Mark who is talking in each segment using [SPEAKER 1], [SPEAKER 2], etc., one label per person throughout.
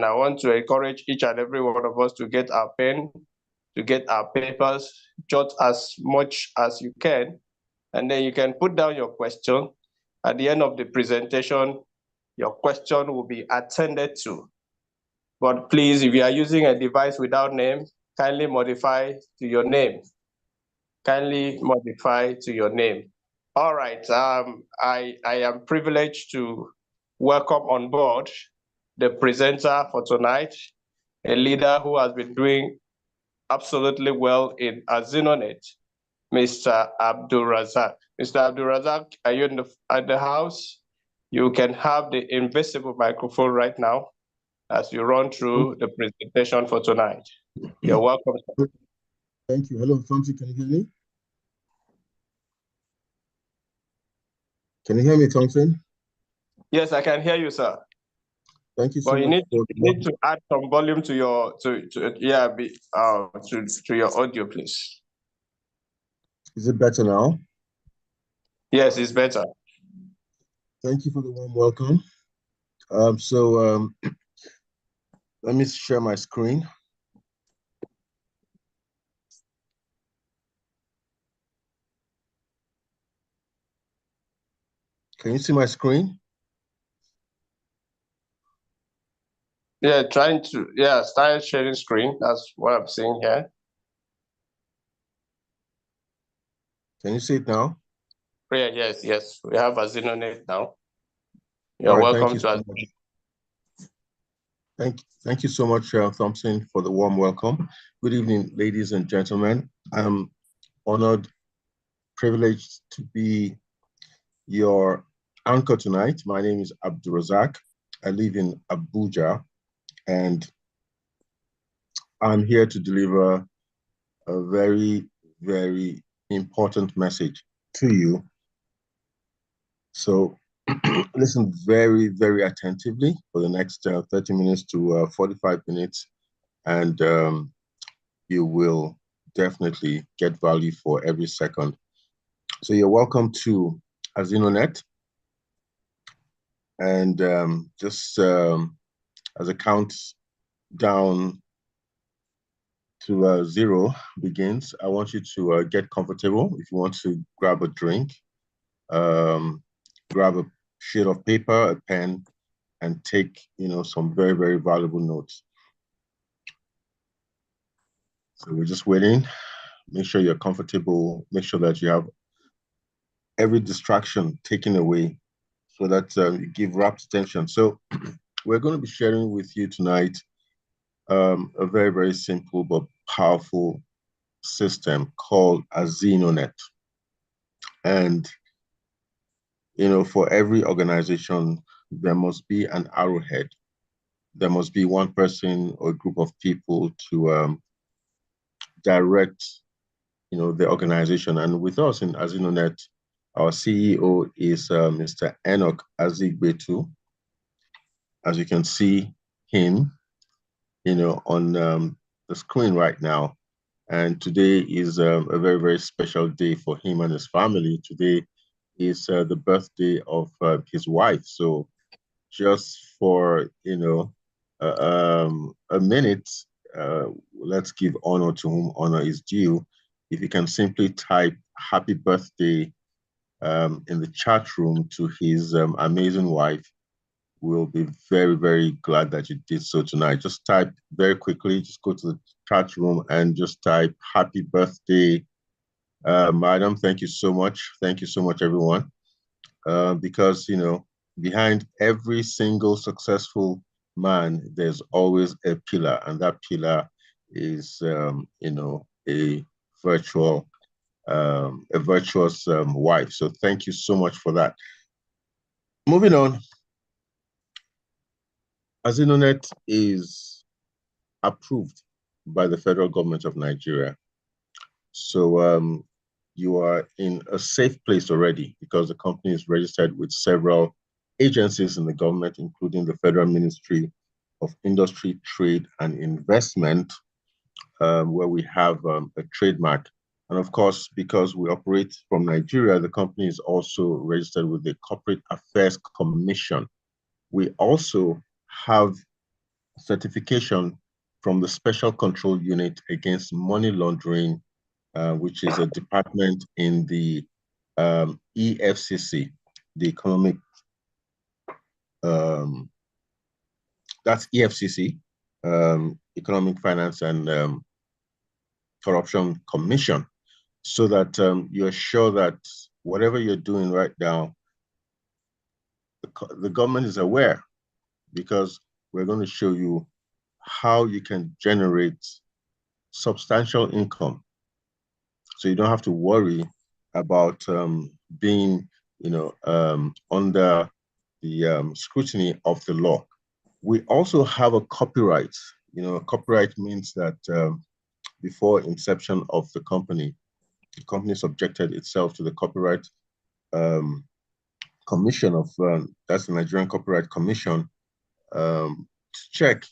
[SPEAKER 1] I want to encourage each and every one of us to get our pen, to get our papers, jot as much as you can, and then you can put down your question. At the end of the presentation, your question will be attended to. But please, if you are using a device without name, kindly modify to your name. Kindly modify to your name. All right, I am privileged to welcome on board the presenter for tonight, a leader who has been doing absolutely well in AZINONET, Mr. Abdulrazak. Mr. Abdulrazak, are you at the house? You can have the invisible microphone right now as you run through the presentation for tonight. You're welcome, sir.
[SPEAKER 2] Thank you. Hello, Thompson, can you hear me? Can you hear me, Thompson?
[SPEAKER 1] Yes, I can hear you, sir.
[SPEAKER 2] Thank you so
[SPEAKER 1] but
[SPEAKER 2] much.
[SPEAKER 1] You need to add some volume to your to your audio, please.
[SPEAKER 2] Is it better now?
[SPEAKER 1] Yes, it's better.
[SPEAKER 2] Thank you for the warm welcome. Let me share my screen. Can you see my screen?
[SPEAKER 1] Yeah, start sharing screen. That's what I'm seeing here.
[SPEAKER 2] Can you see it now?
[SPEAKER 1] Yeah, yes. We have AZINONET now. You're welcome to us.
[SPEAKER 2] Thank you so much, Thompson, for the warm welcome. Good evening, ladies and gentlemen. I'm honored, privileged to be your anchor tonight. My name is Abdulrazak. I live in Abuja, and I'm here to deliver a very, very important message to you. So listen very, very attentively for the next 30 minutes to 45 minutes, and you will definitely get value for every second. So you're welcome to AZINONET. And just as a countdown to 0 begins, I want you to get comfortable. If you want to grab a drink, grab a sheet of paper, a pen, and take, some very, very valuable notes. So we're just waiting. Make sure you're comfortable. Make sure that you have every distraction taken away so that you give rapt attention. So we're going to be sharing with you tonight a very, very simple but powerful system called AZINONET. And, for every organization, there must be an arrowhead. There must be one person or a group of people to direct, the organization. And with us in AZINONET, our CEO is Mr. Enoch Azigbetu. As you can see him, on the screen right now. And today is a very, very special day for him and his family. Today is the birthday of his wife. So just for, a minute, let's give honor to whom honor is due. If you can simply type happy birthday in the chat room to his amazing wife, we'll be very, very glad that you did so tonight. Just type very quickly, just go to the chat room and just type happy birthday, madam. Thank you so much. Thank you so much, everyone. Because, behind every single successful man, there's always a pillar, and that pillar is, a virtuous wife. So thank you so much for that. Moving on. AZINONET is approved by the federal government of Nigeria. So you are in a safe place already because the company is registered with several agencies in the government, including the Federal Ministry of Industry, Trade and Investment, where we have a trademark. And of course, because we operate from Nigeria, the company is also registered with the Corporate Affairs Commission. We also have certification from the Special Control Unit Against Money Laundering, which is a department in the EFCC, the economic, that's EFCC, Economic Finance and Corruption Commission, so that you're sure that whatever you're doing right now, the government is aware, because we're going to show you how you can generate substantial income. So you don't have to worry about being, under the scrutiny of the law. We also have a copyright. Copyright means that before inception of the company subjected itself to the copyright commission of, that's the Nigerian Copyright Commission, to check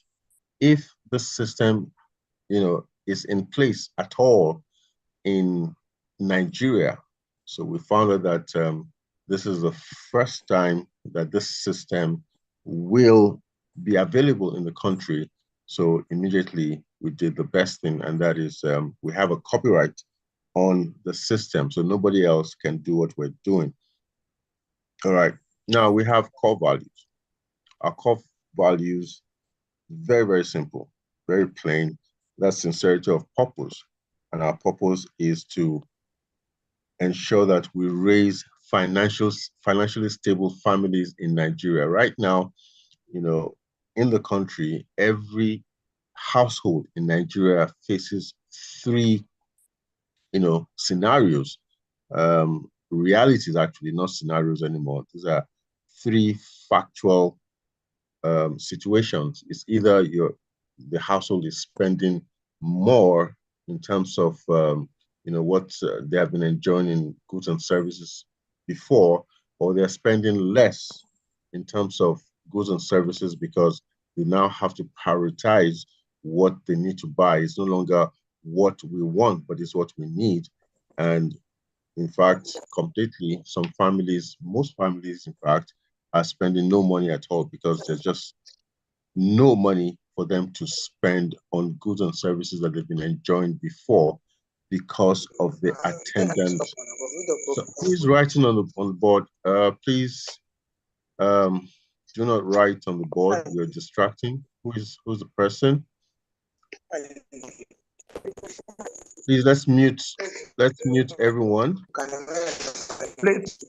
[SPEAKER 2] if the system, is in place at all in Nigeria. So we found out that this is the first time that this system will be available in the country. So immediately we did the best thing, and that is we have a copyright on the system, so nobody else can do what we're doing. All right, now we have core values. Our core values, very, very simple, very plain. That's sincerity of purpose. And our purpose is to ensure that we raise financially stable families in Nigeria. Right now, in the country, every household in Nigeria faces three, scenarios. Realities, actually, not scenarios anymore. These are three factual situations. It's either the household is spending more in terms of what they have been enjoying in goods and services before, or they're spending less in terms of goods and services because they now have to prioritize what they need to buy. It's no longer what we want, but it's what we need. And in fact, completely, most families, in fact, are spending no money at all because there's just no money for them to spend on goods and services that they've been enjoying before because of the attendant. So who is writing on the board? Please do not write on the board. You're distracting. Who's the person? Please let's mute everyone.
[SPEAKER 1] Please.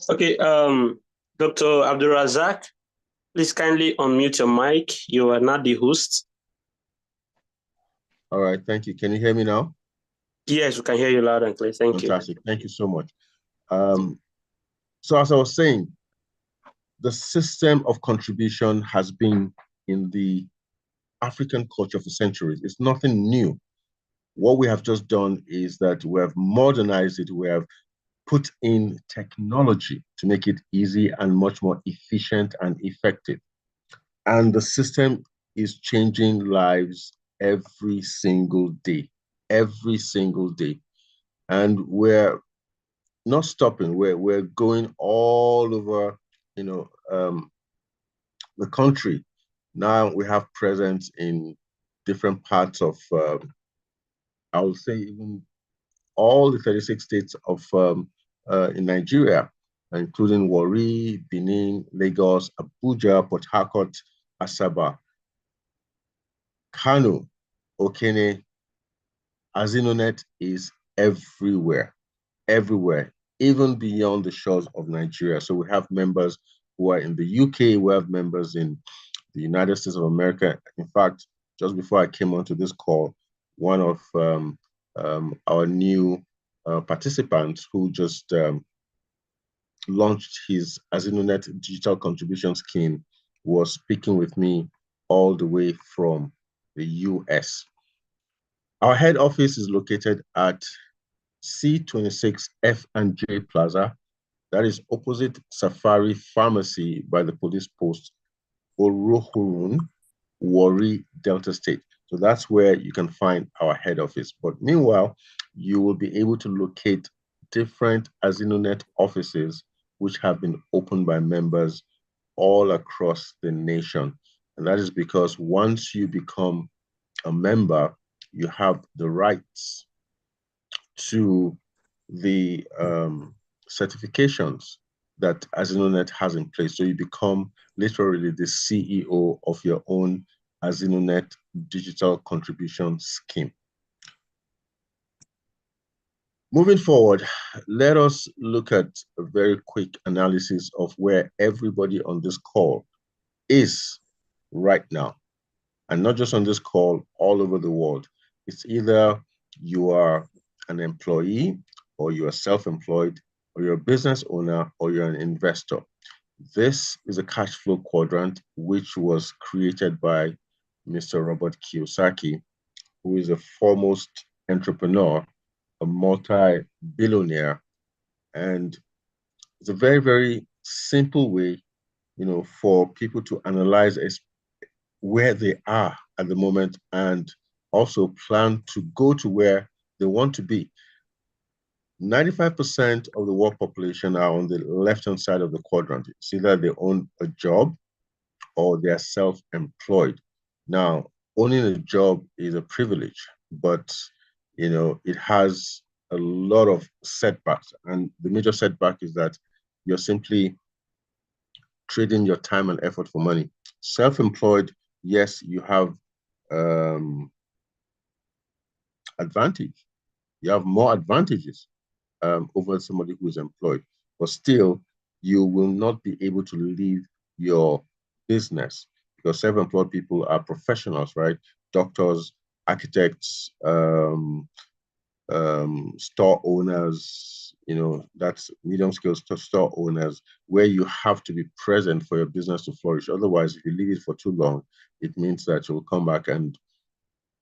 [SPEAKER 1] Okay, Dr. Abdulrazak, please kindly unmute your mic. You are not the host.
[SPEAKER 2] All right, thank you. Can you hear me now?
[SPEAKER 1] Yes, we can hear you loud and clear. Thank you.
[SPEAKER 2] Fantastic. Thank you so much. So as I was saying, the system of contribution has been in the African culture for centuries. It's nothing new. What we have just done is that we have modernized it. We have put in technology to make it easy and much more efficient and effective. And the system is changing lives every single day, every single day. And we're not stopping. We're going all over, the country. Now we have presence in different parts of, I would say, even all the 36 states of in Nigeria, including Warri, Benin, Lagos, Abuja, Port Harcourt, Asaba, Kano, Okene. AZINONET is everywhere, everywhere, even beyond the shores of Nigeria. So we have members who are in the UK, we have members in the United States of America. In fact, just before I came onto this call, one of our new participants who just launched his AZINONET digital contribution scheme, was speaking with me all the way from the US. Our head office is located at C26 F&J Plaza. That is opposite Safari Pharmacy by the police post, Orohurun, Warri, Delta State. So that's where you can find our head office. But meanwhile, you will be able to locate different AZINONET offices which have been opened by members all across the nation. And that is because once you become a member, you have the rights to the certifications that AZINONET has in place. So you become literally the CEO of your own AZINONET digital contribution scheme. Moving forward, let us look at a very quick analysis of where everybody on this call is right now. And not just on this call, all over the world. It's either you are an employee, or you are self-employed, or you're a business owner, or you're an investor. This is a cash flow quadrant, which was created by Mr. Robert Kiyosaki, who is a foremost entrepreneur, a multi-billionaire. And it's a very, very simple way, for people to analyze where they are at the moment and also plan to go to where they want to be. 95% of the world population are on the left-hand side of the quadrant. It's either they own a job or they're self-employed. Now, owning a job is a privilege, but it has a lot of setbacks. And the major setback is that you're simply trading your time and effort for money. Self-employed, yes, you have advantage. You have more advantages over somebody who is employed, but still, you will not be able to leave your business because self-employed people are professionals, right? Doctors, architects, store owners, that's medium scale store owners, where you have to be present for your business to flourish. Otherwise, if you leave it for too long, it means that you'll come back and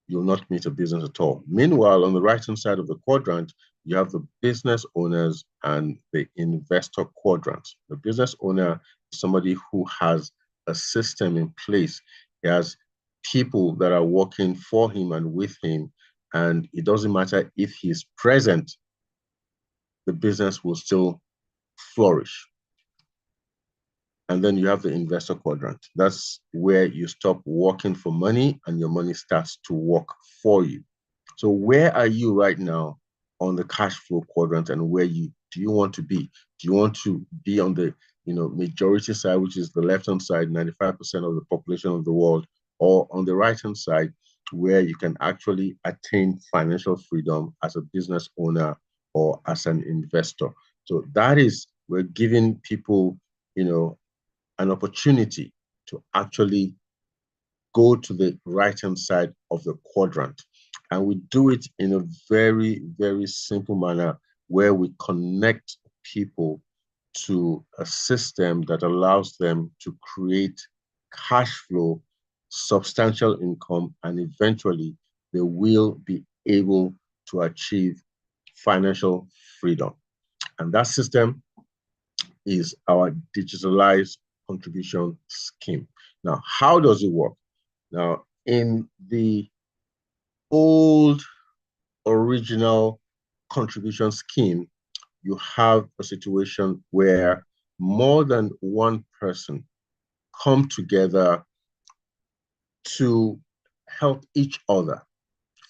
[SPEAKER 2] you'll not meet a business at all. Meanwhile, on the right-hand side of the quadrant, you have the business owners and the investor quadrant. The business owner is somebody who has a system in place. He has people that are working for him and with him, and it doesn't matter if he's present, the business will still flourish. And then you have the investor quadrant. That's where you stop working for money and your money starts to work for you. So where are you right now on the cash flow quadrant, and where do you want to be? Do you want to be on the majority side, which is the left-hand side, 95% of the population of the world, or on the right-hand side, where you can actually attain financial freedom as a business owner or as an investor? So that is, we're giving people, an opportunity to actually go to the right-hand side of the quadrant. And we do it in a very, very simple manner where we connect people to a system that allows them to create cash flow, substantial income, and eventually they will be able to achieve financial freedom. And that system is our digitalized contribution scheme. Now, how does it work? Now, in the old original contribution scheme, you have a situation where more than one person come together to help each other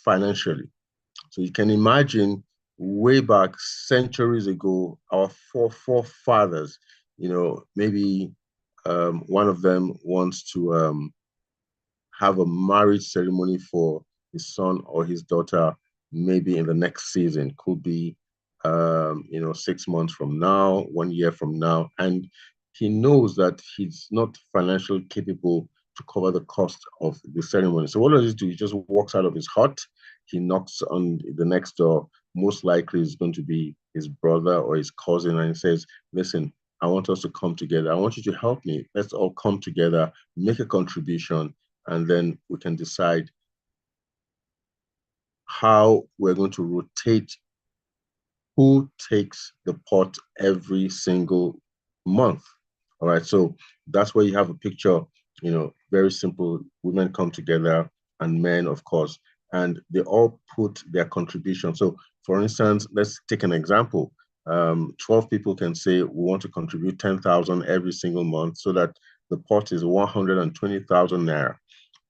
[SPEAKER 2] financially. So you can imagine way back centuries ago, our forefathers, maybe one of them wants to have a marriage ceremony for his son or his daughter, maybe in the next season, could be 6 months from now, 1 year from now, and he knows that he's not financially capable to cover the cost of the ceremony. So what does he do? He just walks out of his hut, he knocks on the next door, most likely is going to be his brother or his cousin, and he says, listen, I want us to come together. I want you to help me. Let's all come together, make a contribution, and then we can decide how we're going to rotate who takes the pot every single month. All right, so that's where you have a picture, very simple. Women come together and men, of course, and they all put their contribution. So, for instance, let's take an example. 12 people can say we want to contribute 10,000 every single month, so that the pot is 120,000 naira.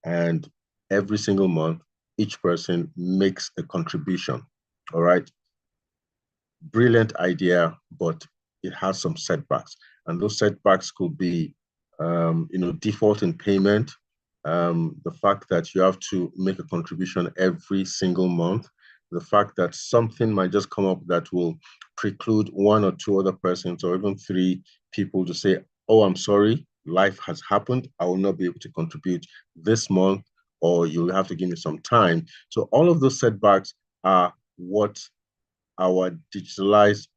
[SPEAKER 2] And every single month, each person makes a contribution. All right. Brilliant idea, but it has some setbacks. And those setbacks could be, default in payment, the fact that you have to make a contribution every single month, the fact that something might just come up that will preclude one or two other persons or even three people to say, oh, I'm sorry, life has happened. I will not be able to contribute this month, or you'll have to give me some time. So all of those setbacks are what our digitalized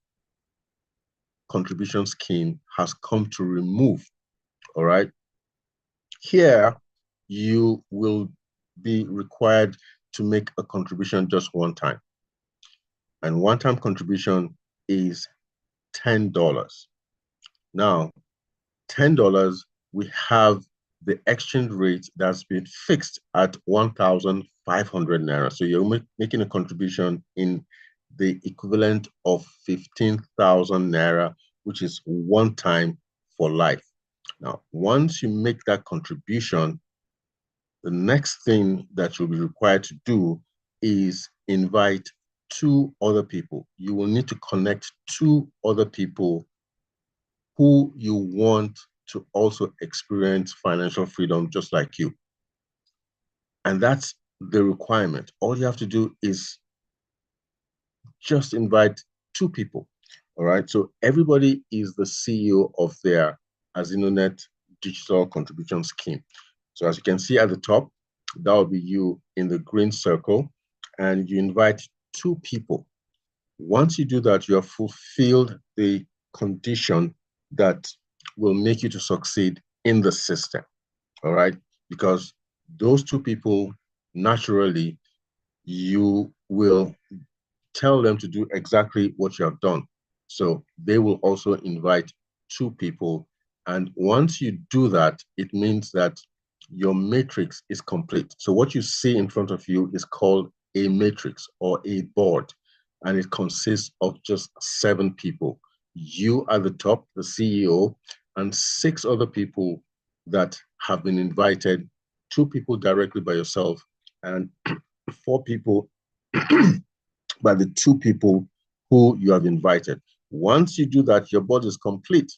[SPEAKER 2] contribution scheme has come to remove. All right. Here, you will be required to make a contribution just one time. And one-time contribution is $10. Now, $10, we have the exchange rate that's been fixed at 1,500 naira. So you're making a contribution in the equivalent of 15,000 naira, which is one time for life. Now, once you make that contribution, the next thing that you'll be required to do is invite two other people. You will need to connect two other people who you want to also experience financial freedom just like you. And that's the requirement. All you have to do is just invite two people. All right. So everybody is the CEO of their AZINONET digital contribution scheme. So as you can see at the top, that will be you in the green circle, and you invite two people. Once you do that, you have fulfilled the condition that will make you to succeed in the system. All right. Because those two people, naturally, you will tell them to do exactly what you have done. So they will also invite two people. And once you do that, it means that your matrix is complete. So what you see in front of you is called a matrix or a board, and it consists of just 7 people. You at the top, the CEO, and 6 other people that have been invited, 2 people directly by yourself, and 4 people by the 2 people who you have invited. Once you do that, your board is complete.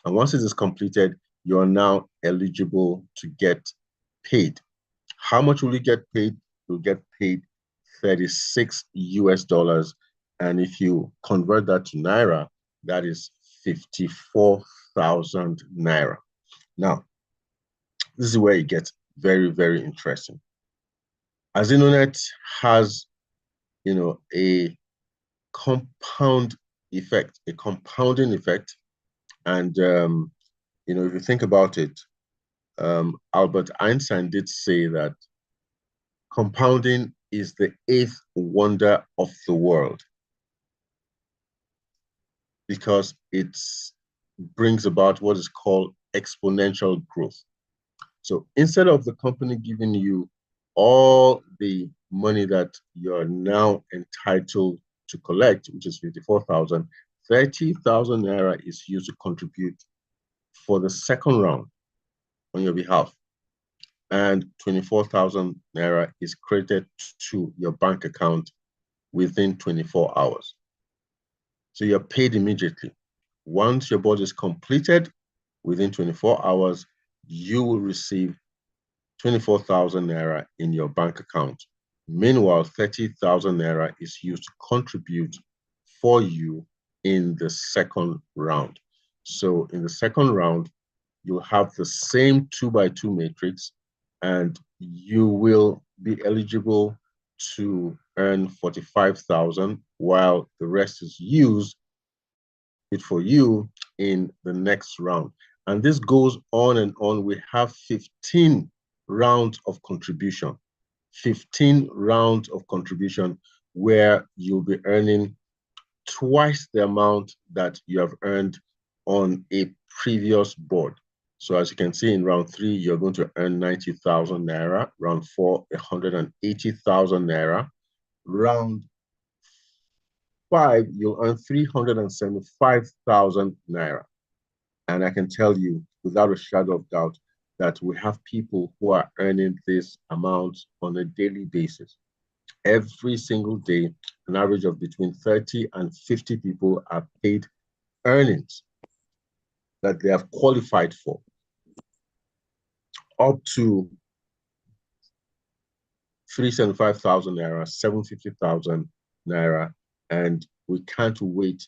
[SPEAKER 2] And once it is completed, you are now eligible to get paid. How much will you get paid? You'll get paid 36 US dollars. And if you convert that to Naira, that is 54,000 Naira. Now, this is where it gets very, very interesting. AZINONET has, a compound effect, a compounding effect. And, if you think about it, Albert Einstein did say that compounding is the 8th wonder of the world because it brings about what is called exponential growth. So instead of the company giving you all the money that you're now entitled to collect, which is 54,000, 30,000 Naira is used to contribute for the second round on your behalf. And 24,000 Naira is credited to your bank account within 24 hours. So you're paid immediately. Once your board is completed, within 24 hours, you will receive 24,000 Naira in your bank account. Meanwhile, 30,000 Naira is used to contribute for you in the second round. So in the second round, you'll have the same 2x2 matrix, and you will be eligible to earn 45,000, while the rest is used it for you in the next round. And this goes on and on. We have 15 rounds of contribution, 15 rounds of contribution where you'll be earning twice the amount that you have earned on a previous board. So as you can see, in round 3, you're going to earn 90,000 naira. Round 4, 180,000 naira. Round 5, you'll earn 375,000 naira. And I can tell you without a shadow of doubt that we have people who are earning this amount on a daily basis. Every single day, an average of between 30 and 50 people are paid earnings that they have qualified for, up to 375,000 naira, 750,000 naira, and we can't wait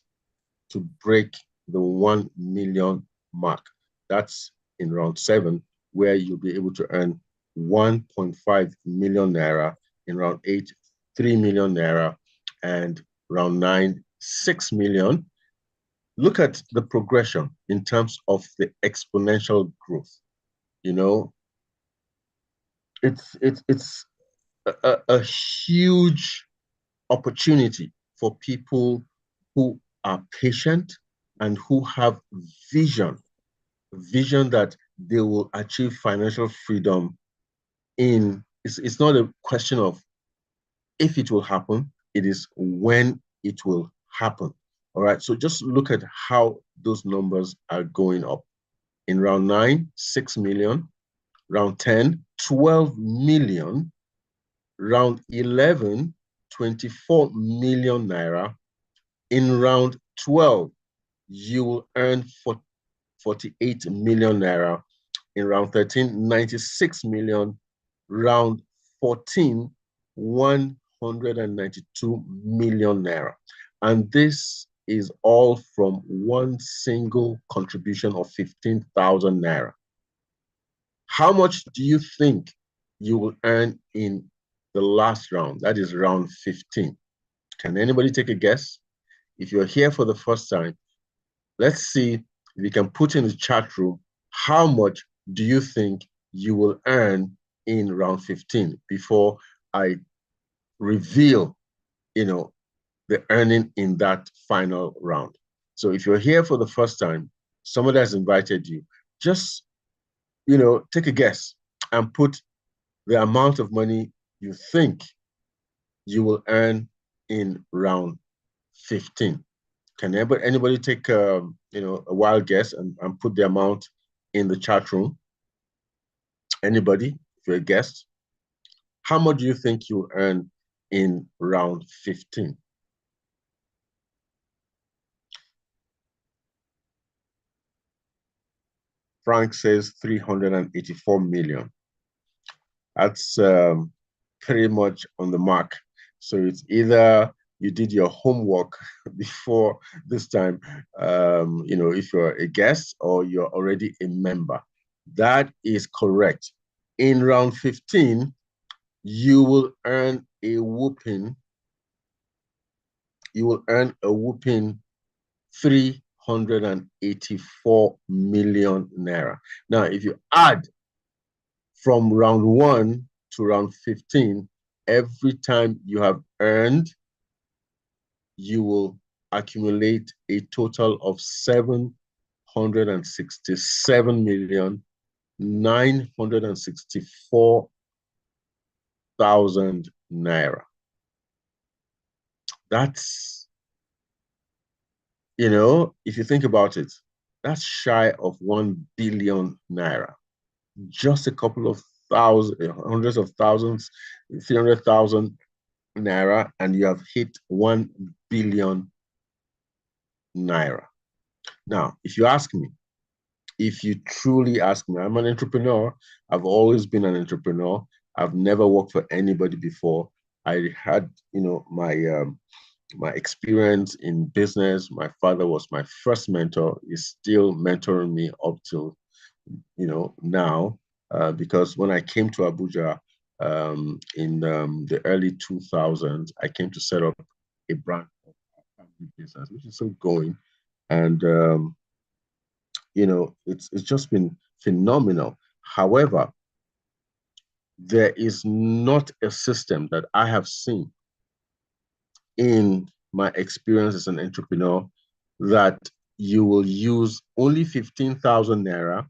[SPEAKER 2] to break the 1 million mark. That's in round 7, where you'll be able to earn 1.5 million naira. In round 8, 3 million naira, and round 9, 6 million. Look at the progression in terms of the exponential growth. You know, it's a huge opportunity for people who are patient and who have vision that they will achieve financial freedom in. It's not a question of if it will happen, it is when it will happen. All right. So just look at how those numbers are going up. In round 9, 6 million. Round 10, 12 million. Round 11, 24 million naira. In round 12, you will earn 48 million naira. In round 13, 96 million. Round 14, 192 million naira. And this is all from one single contribution of 15,000 naira. How much do you think you will earn in the last round? That is round 15. Can anybody take a guess? If you're here for the first time, let's see if you can put in the chat room, how much do you think you will earn in round 15 before I reveal, the earning in that final round. So if you're here for the first time, somebody has invited you, just, take a guess and put the amount of money you think you will earn in round 15. Can anybody take, a wild guess and put the amount in the chat room? Anybody, if you're a guest? How much do you think you'll earn in round 15? Frank says 384 million. That's pretty much on the mark. So it's either you did your homework before this time, if you're a guest or you're already a member. That is correct. In round 15, you will earn a whooping 384 million naira. Now, if you add from round 1 to round 15, every time you have earned, you will accumulate a total of 767,964,000 naira. That's, if you think about it, that's shy of 1 billion naira. Just a couple of hundreds of thousands, 300,000 naira, and you have hit 1 billion naira. Now, if you truly ask me, I'm an entrepreneur. I've always been an entrepreneur. I've never worked for anybody before. I had, my experience in business. My father was my first mentor. He's still mentoring me up till, now, because when I came to Abuja, in the early 2000s, I came to set up a branch of our family business, which is still going. And, it's just been phenomenal. However, there is not a system that I have seen in my experience as an entrepreneur that you will use only 15,000 naira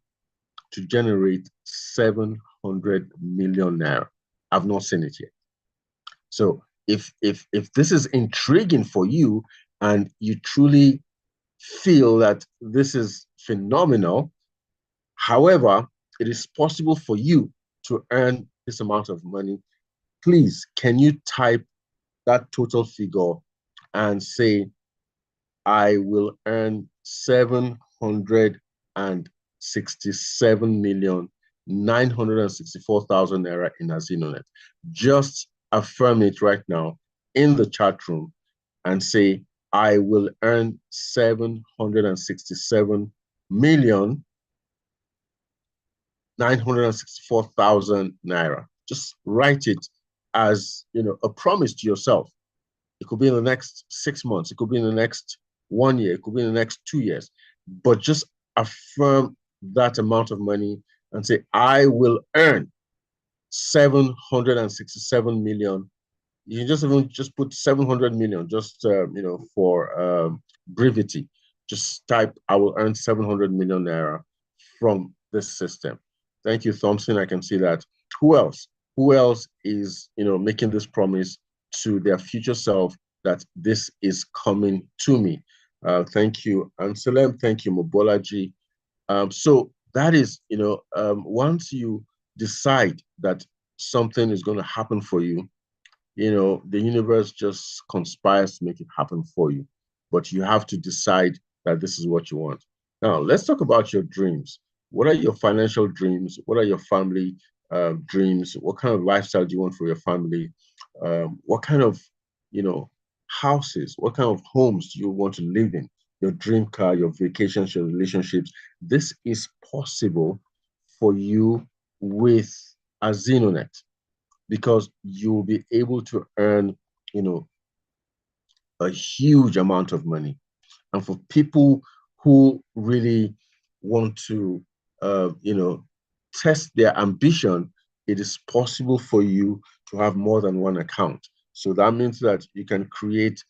[SPEAKER 2] to generate 700 million naira. I've not seen it yet. So if this is intriguing for you and you truly feel that this is phenomenal, however, it is possible for you to earn this amount of money, please, can you type that total figure and say, I will earn 767,964,000 naira in AZINONET. Just affirm it right now in the chat room and say, I will earn 767,964,000 naira. Just write it as a promise to yourself. It could be in the next 6 months. It could be in the next 1 year. It could be in the next 2 years. But just affirm that amount of money and say, I will earn 767 million. You can just put 700 million, just for brevity. Just type, I will earn 700 million naira from this system. Thank you, Thompson. I can see that. Who else? Who else is making this promise to their future self that this is coming to me? Thank you, Anselm. Thank you, Mobolaji. So that is, once you decide that something is going to happen for you, the universe just conspires to make it happen for you. But you have to decide that this is what you want. Now, let's talk about your dreams. What are your financial dreams? What are your family dreams? What kind of lifestyle do you want for your family? What kind of, houses, what kind of homes do you want to live in? Your dream car, your vacations, your relationships. This is possible for you with AZINONET, because you'll be able to earn, a huge amount of money. And for people who really want to, test their ambition, it is possible for you to have more than one account. So that means that you can create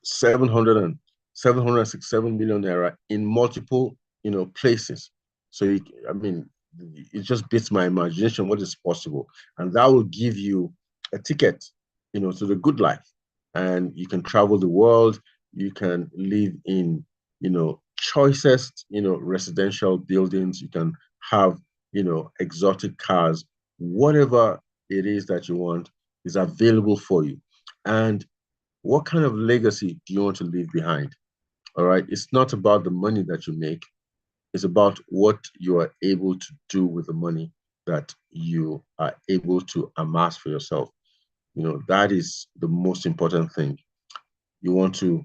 [SPEAKER 2] 767 million naira in multiple, places. So it just beats my imagination what is possible, and that will give you a ticket, to the good life, and you can travel the world. You can live in, choicest, residential buildings. You can have, exotic cars. Whatever it is that you want is available for you. And what kind of legacy do you want to leave behind? All right. It's not about the money that you make. It's about what you are able to do with the money that you are able to amass for yourself. That is the most important thing. You want to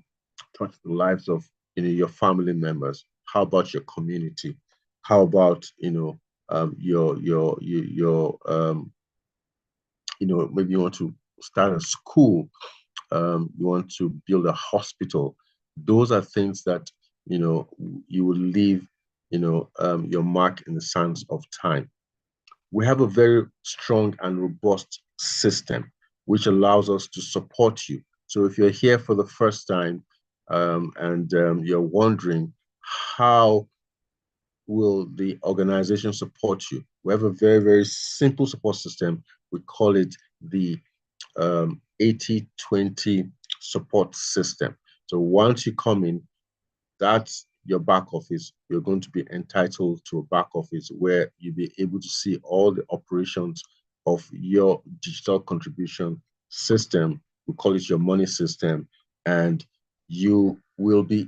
[SPEAKER 2] touch the lives of, your family members. How about your community? How about, maybe you want to start a school. You want to build a hospital. Those are things that, you will leave, your mark in the sands of time. We have a very strong and robust system which allows us to support you. So if you're here for the first time, and you're wondering how will the organization support you, we have a very, very simple support system. We call it the 80-20 support system. So once you come in, that's your back office. You're going to be entitled to a back office where you'll be able to see all the operations of your digital contribution system. We call it your money system. And you will be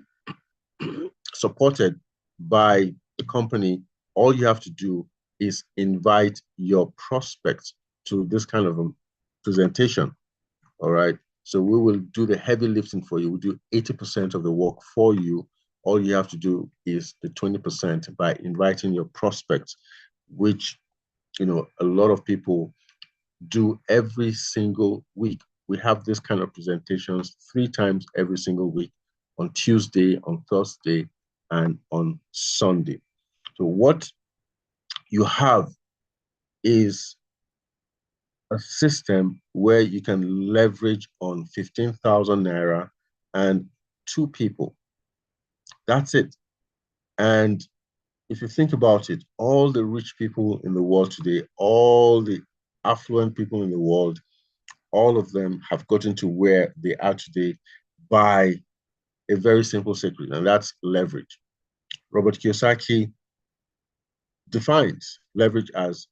[SPEAKER 2] supported by the company. All you have to do is invite your prospects to this kind of a presentation. All right. So we will do the heavy lifting for you. We'll do 80% of the work for you. All you have to do is the 20% by inviting your prospects, which a lot of people do every single week. We have this kind of presentations 3 times every single week, on Tuesday, on Thursday, and on Sunday. So what you have is a system where you can leverage on 15,000 naira and 2 people. That's it. And if you think about it, all the rich people in the world today, all the affluent people in the world, all of them have gotten to where they are today by a very simple secret, and that's leverage. Robert Kiyosaki defines leverage as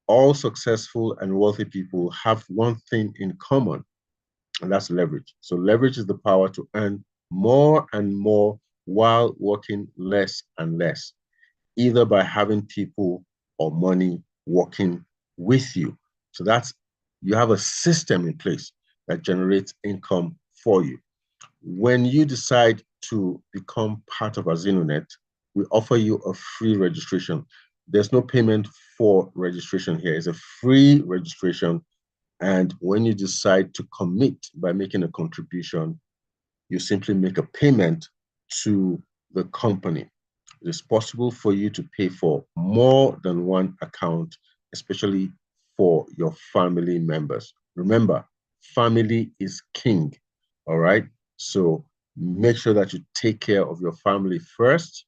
[SPEAKER 2] all successful and wealthy people have one thing in common, and that's leverage. So leverage is the power to earn more and more while working less and less, either by having people or money working with you. So you have a system in place that generates income for you. When you decide to become part of AZINONET, we offer you a free registration. There's no payment for registration here. It's a free registration. And when you decide to commit by making a contribution, you simply make a payment to the company. It is possible for you to pay for more than one account, especially for your family members. Remember, family is king, all right? So make sure that you take care of your family first,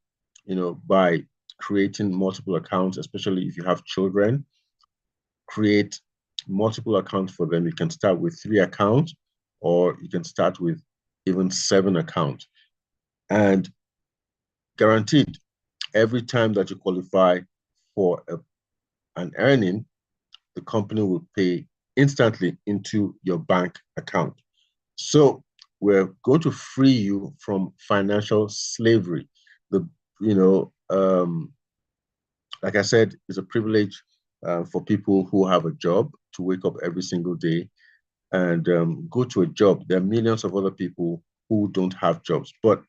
[SPEAKER 2] by creating multiple accounts, especially if you have children. Create multiple accounts for them. You can start with 3 accounts, or you can start with even 7 accounts. And guaranteed, every time that you qualify for an earning, the company will pay instantly into your bank account. So we're going to free you from financial slavery. The you know Like I said, it's a privilege for people who have a job to wake up every single day and go to a job. There are millions of other people who don't have jobs, but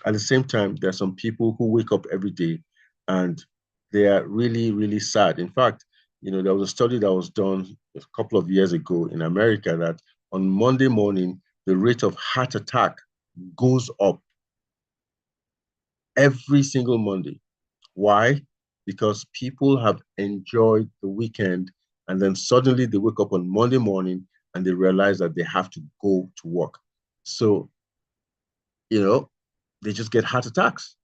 [SPEAKER 2] at the same time, there are some people who wake up every day and they are really, really sad. In fact, there was a study that was done a couple of years ago in America that on Monday morning, the rate of heart attack goes up every single Monday. Why? Because people have enjoyed the weekend and then suddenly they wake up on Monday morning and they realize that they have to go to work. So, they just get heart attacks.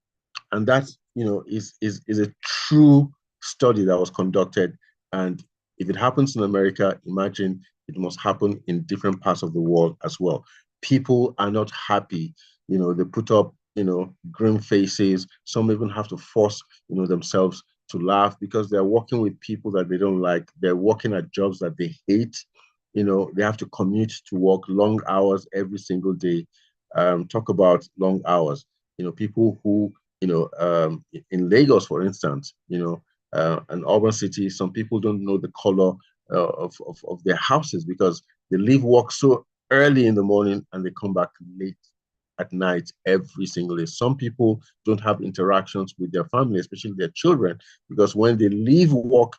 [SPEAKER 2] And that, is a true study that was conducted. And if it happens in America, imagine it must happen in different parts of the world as well. People are not happy. They put up, grim faces. Some even have to force, themselves to laugh because they're working with people that they don't like. They're working at jobs that they hate. They have to commute to work long hours every single day. Talk about long hours. People who in Lagos, for instance, an urban city, some people don't know the color of their houses because they leave work so early in the morning and they come back late at night every single day. Some people don't have interactions with their family, especially their children, because when they leave work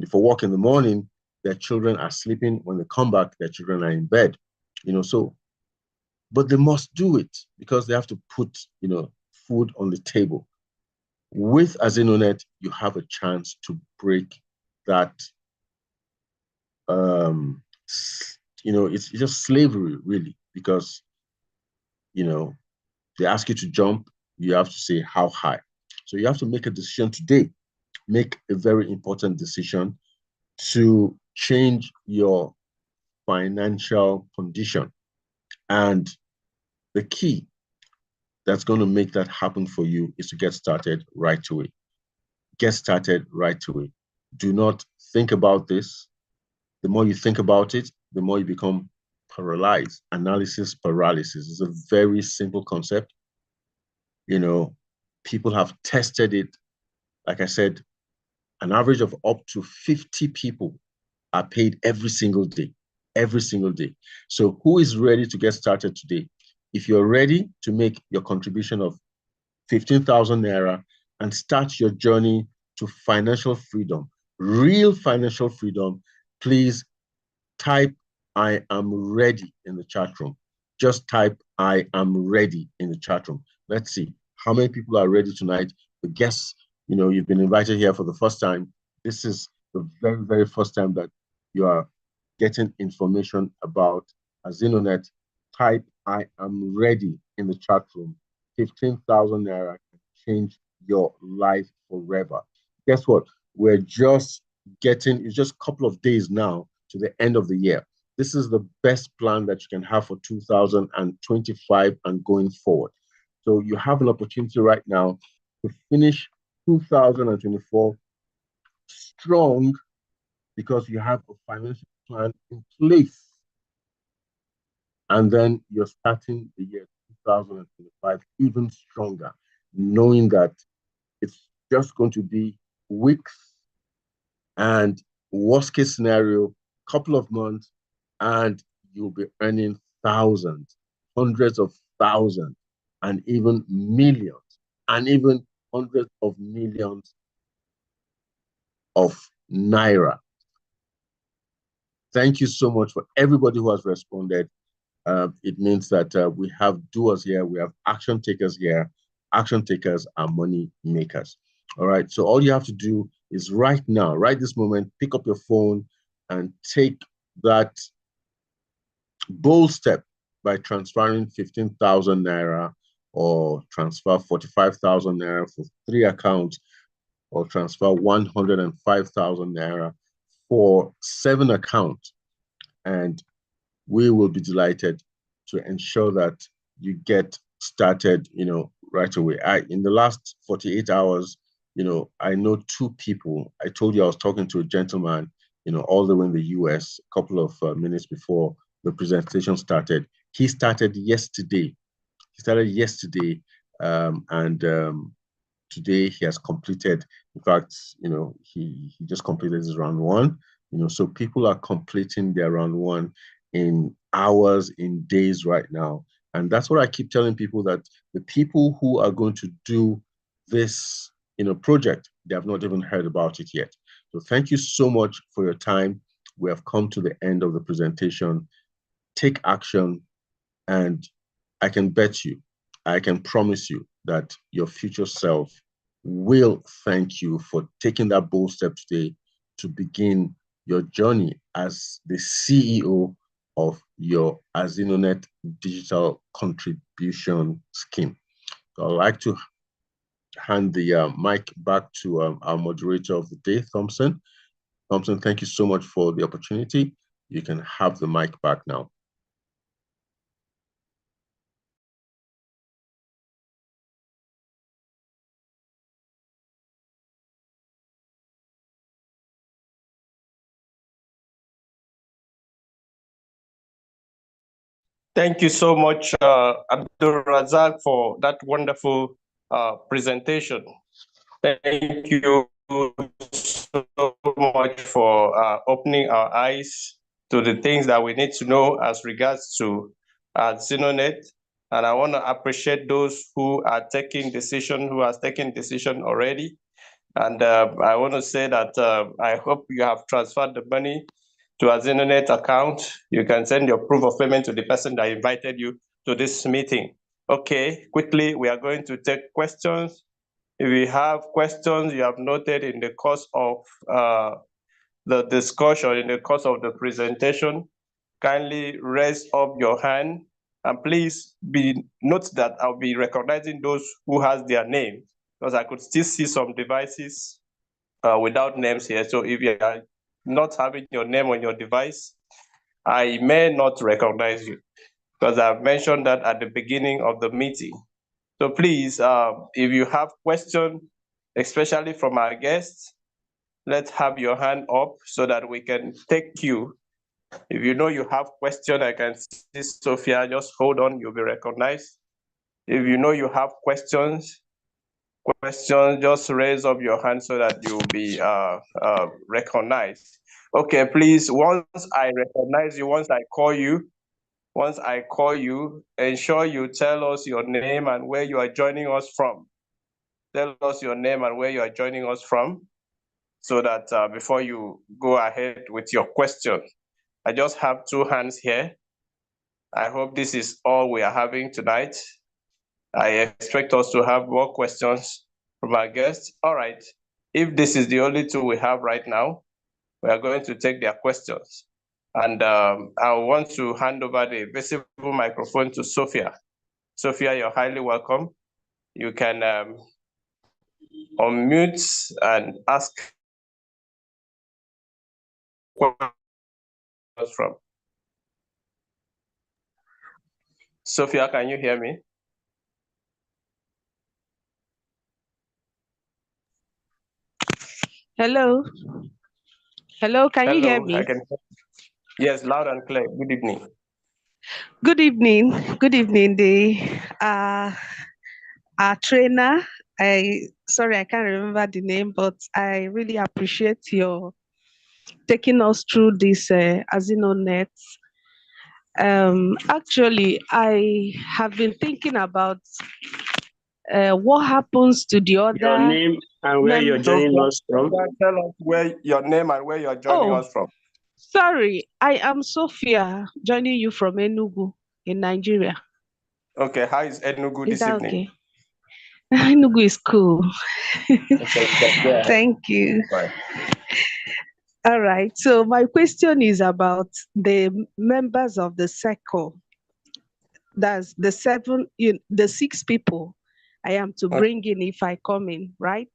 [SPEAKER 2] for work in the morning, their children are sleeping. When they come back, their children are in bed. So but they must do it because they have to put, food on the table. With AZINONET, you have a chance to break that. It's just slavery, really, because they ask you to jump, you have to say how high. So you have to make a decision today. Make a very important decision to change your financial condition. And the key that's going to make that happen for you is to get started right away. Get started right away. Do not think about this. The more you think about it, the more you become paralyzed. Analysis paralysis is a very simple concept. People have tested it. Like I said, an average of up to 50 people are paid every single day, every single day. So who is ready to get started today? If you're ready to make your contribution of 15,000 naira and start your journey to financial freedom, real financial freedom, please type "I am ready" in the chat room. Just type "I am ready" in the chat room. Let's see how many people are ready tonight. The guests, you've been invited here for the first time. This is the very, very first time that you are getting information about AZINONET. Type "I am ready" in the chat room. 15,000 naira can change your life forever. Guess what? We're just it's just a couple of days now to the end of the year. This is the best plan that you can have for 2025 and going forward. So you have an opportunity right now to finish 2024 strong because you have a financial plan in place. And then you're starting the year 2025 even stronger, knowing that it's just going to be weeks and worst case scenario, couple of months, and you'll be earning thousands, hundreds of thousands, and even millions, and even hundreds of millions of naira. Thank you so much for everybody who has responded. It means that we have doers here, we have action takers here. Action takers are money makers. All right. So all you have to do is right now, right this moment, pick up your phone and take that bold step by transferring 15,000 naira or transfer 45,000 naira for 3 accounts or transfer 105,000 naira for 7 accounts. And we will be delighted to ensure that you get started, right away. In the last 48 hours, I know 2 people. I told you I was talking to a gentleman, all the way in the US, a couple of minutes before the presentation started. He started yesterday. And today he has completed. In fact, he just completed his round 1. So people are completing their round 1 in hours, in days right now. And that's what I keep telling people, that the people who are going to do this, project, they have not even heard about it yet. So thank you so much for your time. We have come to the end of the presentation. Take action, and I can bet you, I can promise you that your future self will thank you for taking that bold step today to begin your journey as the CEO of your AZINONET digital contribution scheme. So I'd like to hand the mic back to our moderator of the day, Thompson. Thompson, thank you so much for the opportunity. You can have the mic back now.
[SPEAKER 1] Thank you so much, Abdul Razak, for that wonderful presentation. Thank you so much for opening our eyes to the things that we need to know as regards to AZINONET. And I want to appreciate those who are taking decision, who has taken decision already. And I want to say that I hope you have transferred the money to AZINONET account. You can send your proof of payment to the person that invited you to this meeting. Okay, quickly, we are going to take questions. If you have questions you have noted in the course of the discussion, in the course of the presentation, kindly raise up your hand, and please note that I'll be recognizing those who has their name, because I could still see some devices without names here. So if you are not having your name on your device, I may not recognize you, because I've mentioned that at the beginning of the meeting. So please, if you have questions, especially from our guests, let's have your hand up so that we can take you. If you know you have question, I can see Sophia, just hold on, you'll be recognized. If you know you have questions, just raise up your hand so that you'll be recognized. Okay, please, once I recognize you, once I call you, ensure you tell us your name and where you are joining us from. Tell us your name and where you are joining us from. so that before you go ahead with your question. I just have 2 hands here. I hope this is all we are having tonight. I expect us to have more questions from our guests. All right. If this is the only 2 we have right now, we are going to take their questions. And I want to hand over the visible microphone to Sophia. Sophia, you're highly welcome. You can unmute and ask questions from. Sophia, can you hear me?
[SPEAKER 3] Hello. Hello, can you hear me?
[SPEAKER 1] I can. Yes, loud and clear. Good evening.
[SPEAKER 3] Good evening. Good evening, our trainer. Sorry, I can't remember the name, but I really appreciate your taking us through this AZINONET. Actually, I have been thinking about what happens to the other.
[SPEAKER 4] Your name and where you're joining us from.
[SPEAKER 1] Tell us where your name and where you're joining us from.
[SPEAKER 3] Sorry, I am Sophia, joining you from Enugu in Nigeria.
[SPEAKER 1] Okay, how is Enugu this evening?
[SPEAKER 3] Okay? Enugu is cool. Thank you.
[SPEAKER 1] Right.
[SPEAKER 3] All right. So my question is about the members of the circle. That's the 6 people I am to bring in if I come in, right?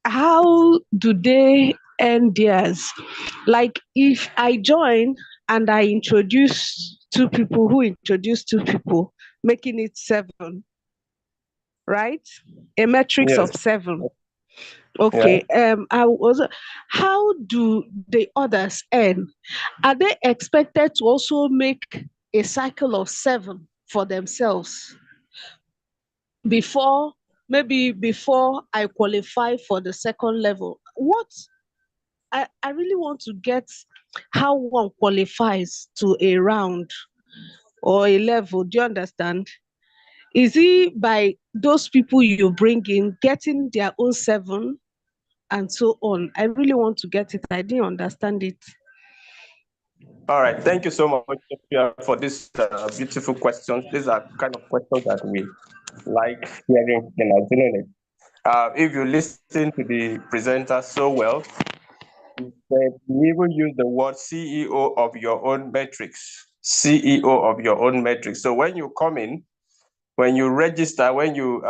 [SPEAKER 3] How do they end theirs? Like if I join and I introduce 2 people who introduce 2 people, making it 7, right? A matrix of 7. Okay. How do the others end? Are they expected to also make a cycle of 7 for themselves before I qualify for the second level? I really want to get how one qualifies to a round or a level. Do you understand? Is it by those people you bring in getting their own 7 and so on? I really want to get it. I didn't understand it.
[SPEAKER 1] All right. Thank you so much, Sophia, for this beautiful questions. These are kind of questions that we like hearing in AZINONET. If you listen to the presenter so well, we even use the word CEO of your own metrics. CEO of your own metrics. So when you come in, when you register, when you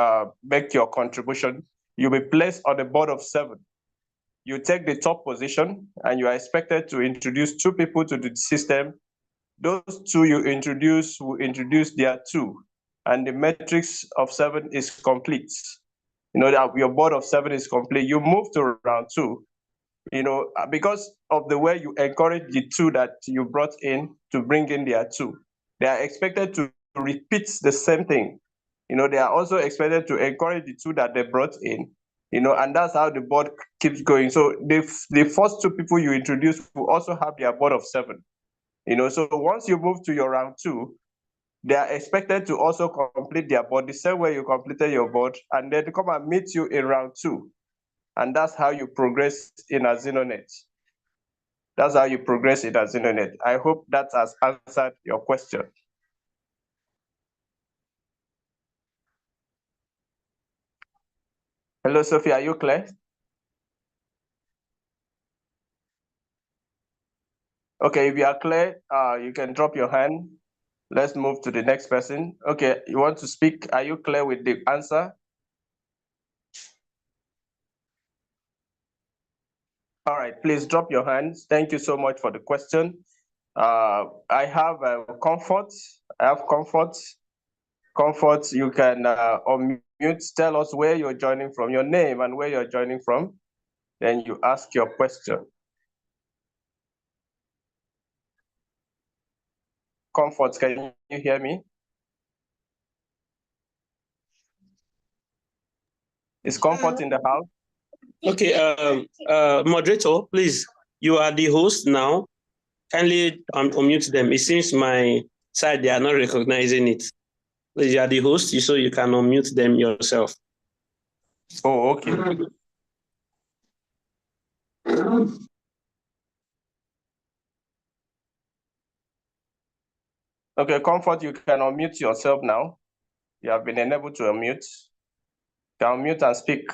[SPEAKER 1] make your contribution, you'll be placed on the board of 7. You take the top position and you are expected to introduce 2 people to the system. Those 2 you introduce will introduce their 2, and the matrix of 7 is complete. You know that your board of 7 is complete. You move to round 2, because of the way you encourage the 2 that you brought in to bring in their 2. They are expected to repeat the same thing. They are also expected to encourage the 2 that they brought in, and that's how the board keeps going. So the first 2 people you introduce will also have their board of 7. So once you move to your round 2, they are expected to also complete their board the same way you completed your board, and then come and meet you in round 2. And that's how you progress in AZINONET. That's how you progress in AZINONET. I hope that has answered your question. Hello, Sophie, are you clear? Okay, if you are clear, you can drop your hand. Let's move to the next person. Okay, you want to speak? Are you clear with the answer? All right, please drop your hands. Thank you so much for the question. I have Comfort. I have Comfort. Comfort, you can unmute. Tell us where you're joining from, your name and where you're joining from. Then you ask your question. Comfort, can you hear me? Is Comfort in the house?
[SPEAKER 4] Okay, moderator, please. You are the host now. Kindly unmute them. It seems my side, they are not recognizing it. Please, you are the host, so you can unmute them yourself.
[SPEAKER 1] Oh, okay. Okay, Comfort, you can unmute yourself now. You have been enabled to unmute. You can unmute and speak.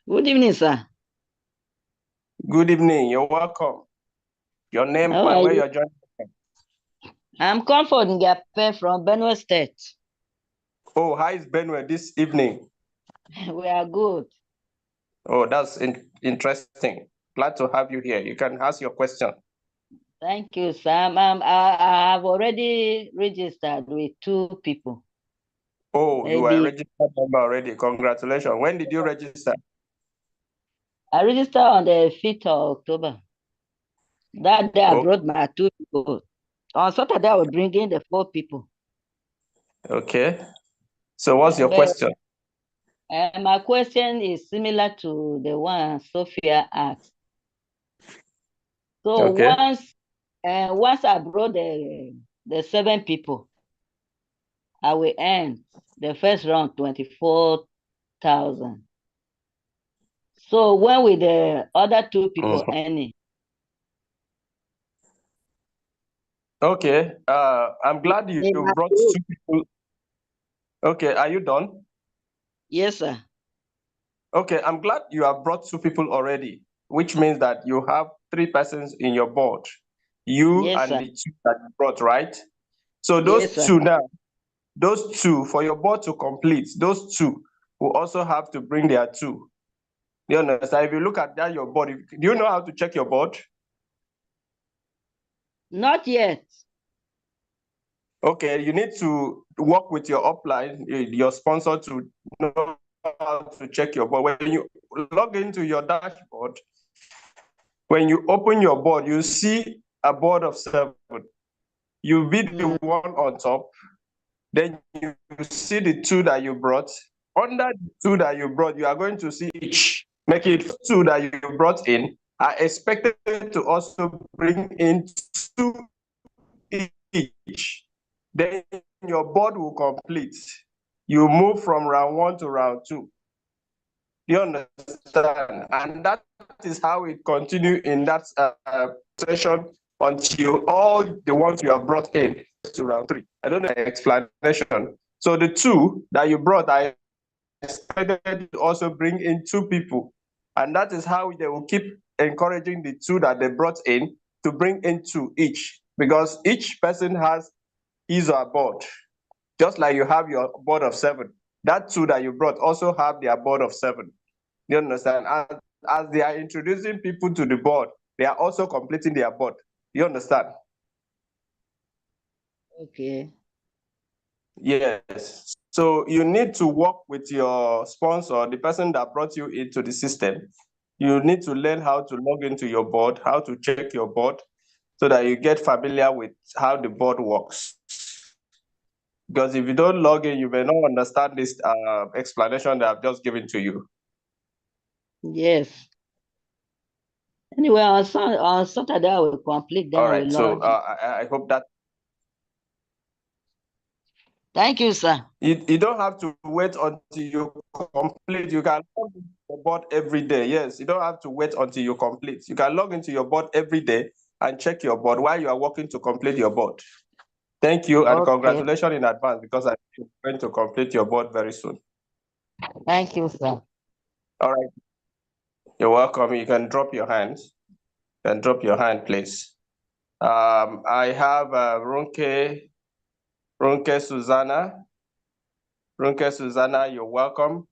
[SPEAKER 5] Good evening, sir.
[SPEAKER 1] Good evening. You're welcome. Your name
[SPEAKER 5] How
[SPEAKER 1] and
[SPEAKER 5] are
[SPEAKER 1] where
[SPEAKER 5] you?
[SPEAKER 1] you're joining from.
[SPEAKER 5] I'm Comfort Ngape from Benue State.
[SPEAKER 1] Oh, how is Benue this evening?
[SPEAKER 5] We are good.
[SPEAKER 1] Oh, that's interesting. Glad to have you here. You can ask your question.
[SPEAKER 5] Thank you, Sam. I have already registered with 2 people.
[SPEAKER 1] Oh, you are a
[SPEAKER 5] Maybe
[SPEAKER 1] registered member already. Congratulations. When did you register?
[SPEAKER 5] I registered on the 5th of October. That day I
[SPEAKER 1] Oh,
[SPEAKER 5] brought my 2 people. On Saturday I will bring in the 4 people.
[SPEAKER 1] okay. So what's your
[SPEAKER 5] But
[SPEAKER 1] question?
[SPEAKER 5] my question is similar to the one Sophia asked. So
[SPEAKER 1] Okay.
[SPEAKER 5] once I brought the 7 people, I will earn the first round 24,000. So when will the other 2 people earning?
[SPEAKER 1] Okay. I'm glad you brought 2 people. Okay, are you done?
[SPEAKER 5] Yes, sir.
[SPEAKER 1] Okay, I'm glad you have brought 2 people already, which means that you have 3 persons in your board. You
[SPEAKER 5] Yes,
[SPEAKER 1] and
[SPEAKER 5] sir.
[SPEAKER 1] the 2 that you brought, right? So
[SPEAKER 5] Yes, sir.
[SPEAKER 1] those two, for your board to complete, those 2 will also have to bring their 2. You understand? If you look at that, your board, do you know how to check your board?
[SPEAKER 5] Not yet.
[SPEAKER 1] Okay, you need to work with your upline, your sponsor, to know how to check your board. When you log into your dashboard, when you open your board, you see a board of 7. You be the one on top, then you see the 2 that you brought. Under the 2 that you brought, you are going to see each. Make it 2 that you brought in are expected to also bring in 2 each. Then your board will complete. You move from round 1 to round 2. You understand? And that is how it continue in that session until all the ones you have brought in to round 3. I don't know the explanation. So the 2 that you brought, I expected to also bring in 2 people. And that is how they will keep encouraging the 2 that they brought in to bring in 2 each, because each person has his or her board. Just like you have your board of 7. That 2 that you brought also have their board of 7. You understand? As they are introducing people to the board, they are also completing their board. You understand?
[SPEAKER 5] Okay.
[SPEAKER 1] Yes. So you need to work with your sponsor, the person that brought you into the system. You need to learn how to log into your board, how to check your board, so that you get familiar with how the board works. Because if you don't log in, you may not understand this explanation that I've just given to you.
[SPEAKER 5] Yes. Anyway, on Saturday I will complete, then
[SPEAKER 1] All
[SPEAKER 5] I will
[SPEAKER 1] right. So
[SPEAKER 5] lodge.
[SPEAKER 1] I hope that
[SPEAKER 5] Thank you, sir.
[SPEAKER 1] you don't have to wait until you complete. You can log into your board every day. Yes, you don't have to wait until you complete. You can log into your board every day and check your board while you are working to complete your board. Thank you, and
[SPEAKER 5] Okay.
[SPEAKER 1] congratulations in advance, because I'm going to complete your board very soon.
[SPEAKER 5] Thank you, sir.
[SPEAKER 1] All right. You're welcome. You can drop your hands. You can drop your hand, please. I have Runke Susanna. Runke Susanna, you're welcome.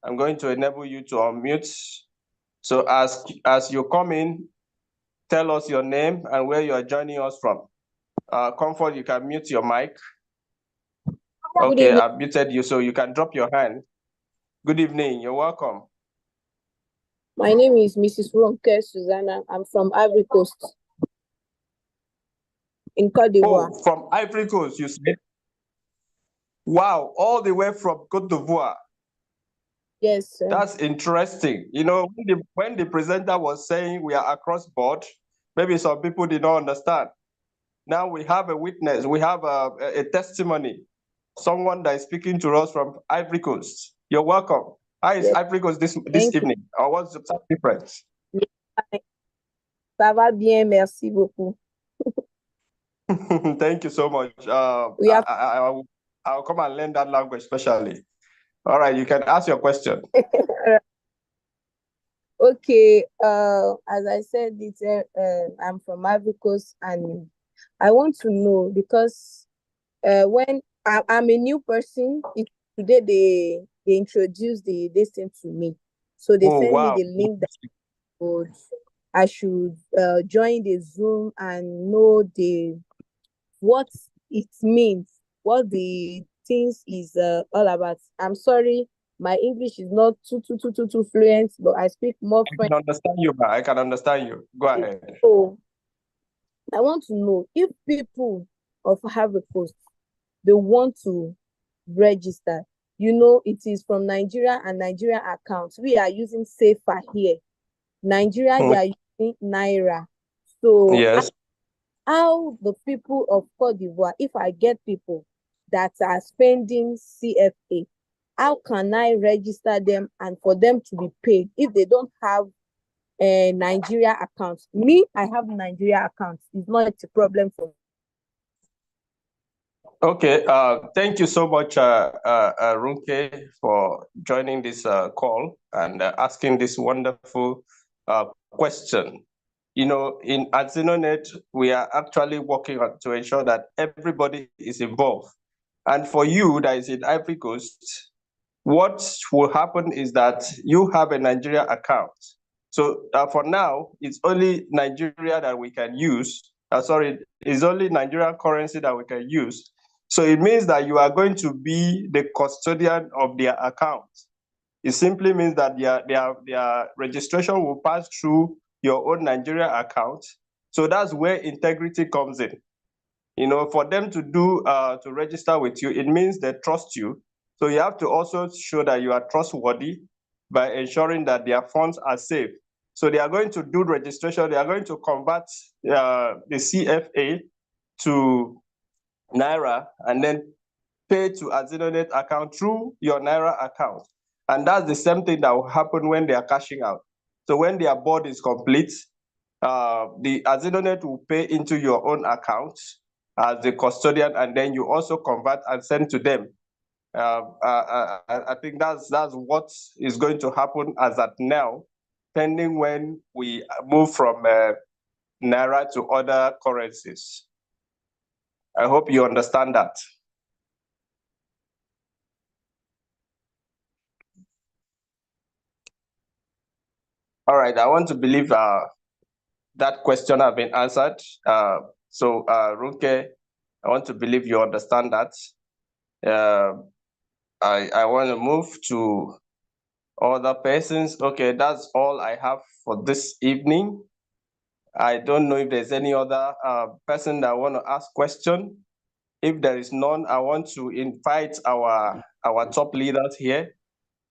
[SPEAKER 1] I'm going to enable you to unmute. So as you come in, tell us your name and where you are joining us from. Comfort, you can mute your mic. Okay, I've muted you, so you can drop your hand. Good evening, you're welcome.
[SPEAKER 6] My name is Mrs. Ronke Susanna. I'm from Ivory Coast in Cote d'Ivoire.
[SPEAKER 1] Oh, from Ivory Coast, you said? Wow, all the way from Cote d'Ivoire.
[SPEAKER 6] Yes, sir.
[SPEAKER 1] That's interesting. You know, when the presenter was saying we are across board, maybe some people did not understand. Now we have a witness, we have a testimony, someone that is speaking to us from Ivory Coast. You're welcome. How is
[SPEAKER 6] Yes.
[SPEAKER 1] Ivory Coast this
[SPEAKER 6] Thank you.
[SPEAKER 1] evening? Or what's the difference?
[SPEAKER 6] Ça va bien, merci beaucoup.
[SPEAKER 1] Thank you so much.
[SPEAKER 6] We have
[SPEAKER 1] I'll come and learn that language especially. All right, you can ask your question.
[SPEAKER 6] okay. As I said, I'm from Ivory Coast, and I want to know because when I'm a new person, today they introduced this thing to me, so they
[SPEAKER 1] Oh,
[SPEAKER 6] sent me
[SPEAKER 1] wow.
[SPEAKER 6] the link that I should join the Zoom and know what it means, what the things is all about. I'm sorry, my English is not too fluent, but I speak more
[SPEAKER 1] I
[SPEAKER 6] French.
[SPEAKER 1] can understand you, I can understand you. Go ahead.
[SPEAKER 6] So I want to know if people of Ivory Coast, they want to register. You know, it is from Nigeria and Nigerian accounts. We are using Safer here. Nigeria, they are using Naira. So
[SPEAKER 1] Yes.
[SPEAKER 6] how the people of Cote d'Ivoire, if I get people that are spending CFA, how can I register them and for them to be paid if they don't have a Nigeria account? Me, I have Nigeria account. It's not a problem for me.
[SPEAKER 1] Okay, thank you so much, Runke, for joining this call and asking this wonderful question. You know, in AZINONET, we are actually working on to ensure that everybody is involved. And for you that is in Ivory Coast, what will happen is that you have a Nigeria account. So for now, it's only Nigeria that we can use. Sorry, it's only Nigerian currency that we can use. So it means that you are going to be the custodian of their account. It simply means that their registration will pass through your own Nigeria account. So that's where integrity comes in. You know, for them to to register with you, it means they trust you. So you have to also show that you are trustworthy by ensuring that their funds are safe. So they are going to do registration. They are going to convert the CFA to Naira and then pay to AZINONET account through your Naira account. And that's the same thing that will happen when they are cashing out. So when their board is complete, the AZINONET will pay into your own account as the custodian, and then you also convert and send to them. I think that's what is going to happen as at now, pending when we move from Naira to other currencies. I hope you understand that. All right, I want to believe that question has been answered. So, Runke, I want to believe you understand that. I want to move to other persons. Okay, that's all I have for this evening. I don't know if there's any other person that want to ask question. If there is none, I want to invite our top leaders here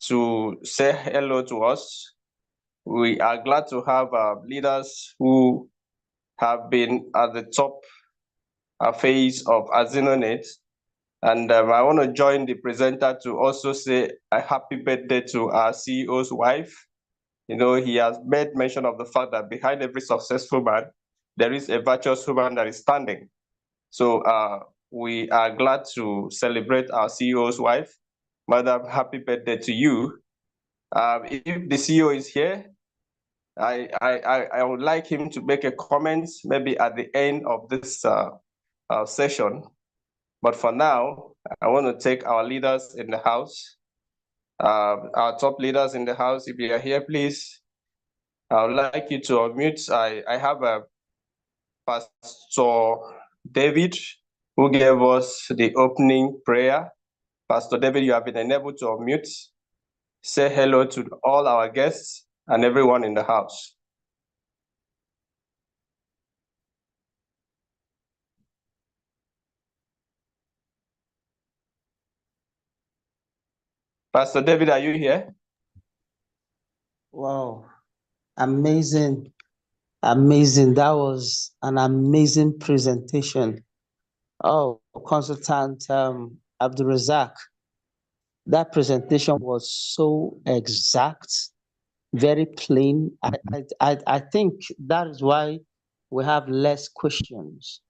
[SPEAKER 1] to say hello to us. We are glad to have leaders who have been at the top phase of AZINONET. And I want to join the presenter to also say a happy birthday to our CEO's wife. You know, he has made mention of the fact that behind every successful man, there is a virtuous woman that is standing. So we are glad to celebrate our CEO's wife. Madam, happy birthday to you. If the CEO is here, I would like him to make a comment maybe at the end of this session. But for now, I want to take our leaders in the house, our top leaders in the house. If you are here, please, I would like you to unmute. I have a Pastor David who gave us the opening prayer. Pastor David, you have been enabled to unmute. Say hello to all our guests and everyone in the house. Pastor David, are you here?
[SPEAKER 7] Wow, amazing, amazing. That was an amazing presentation. Oh, Consultant Abdulrazak, that presentation was so exact, very plain. I think that is why we have less questions,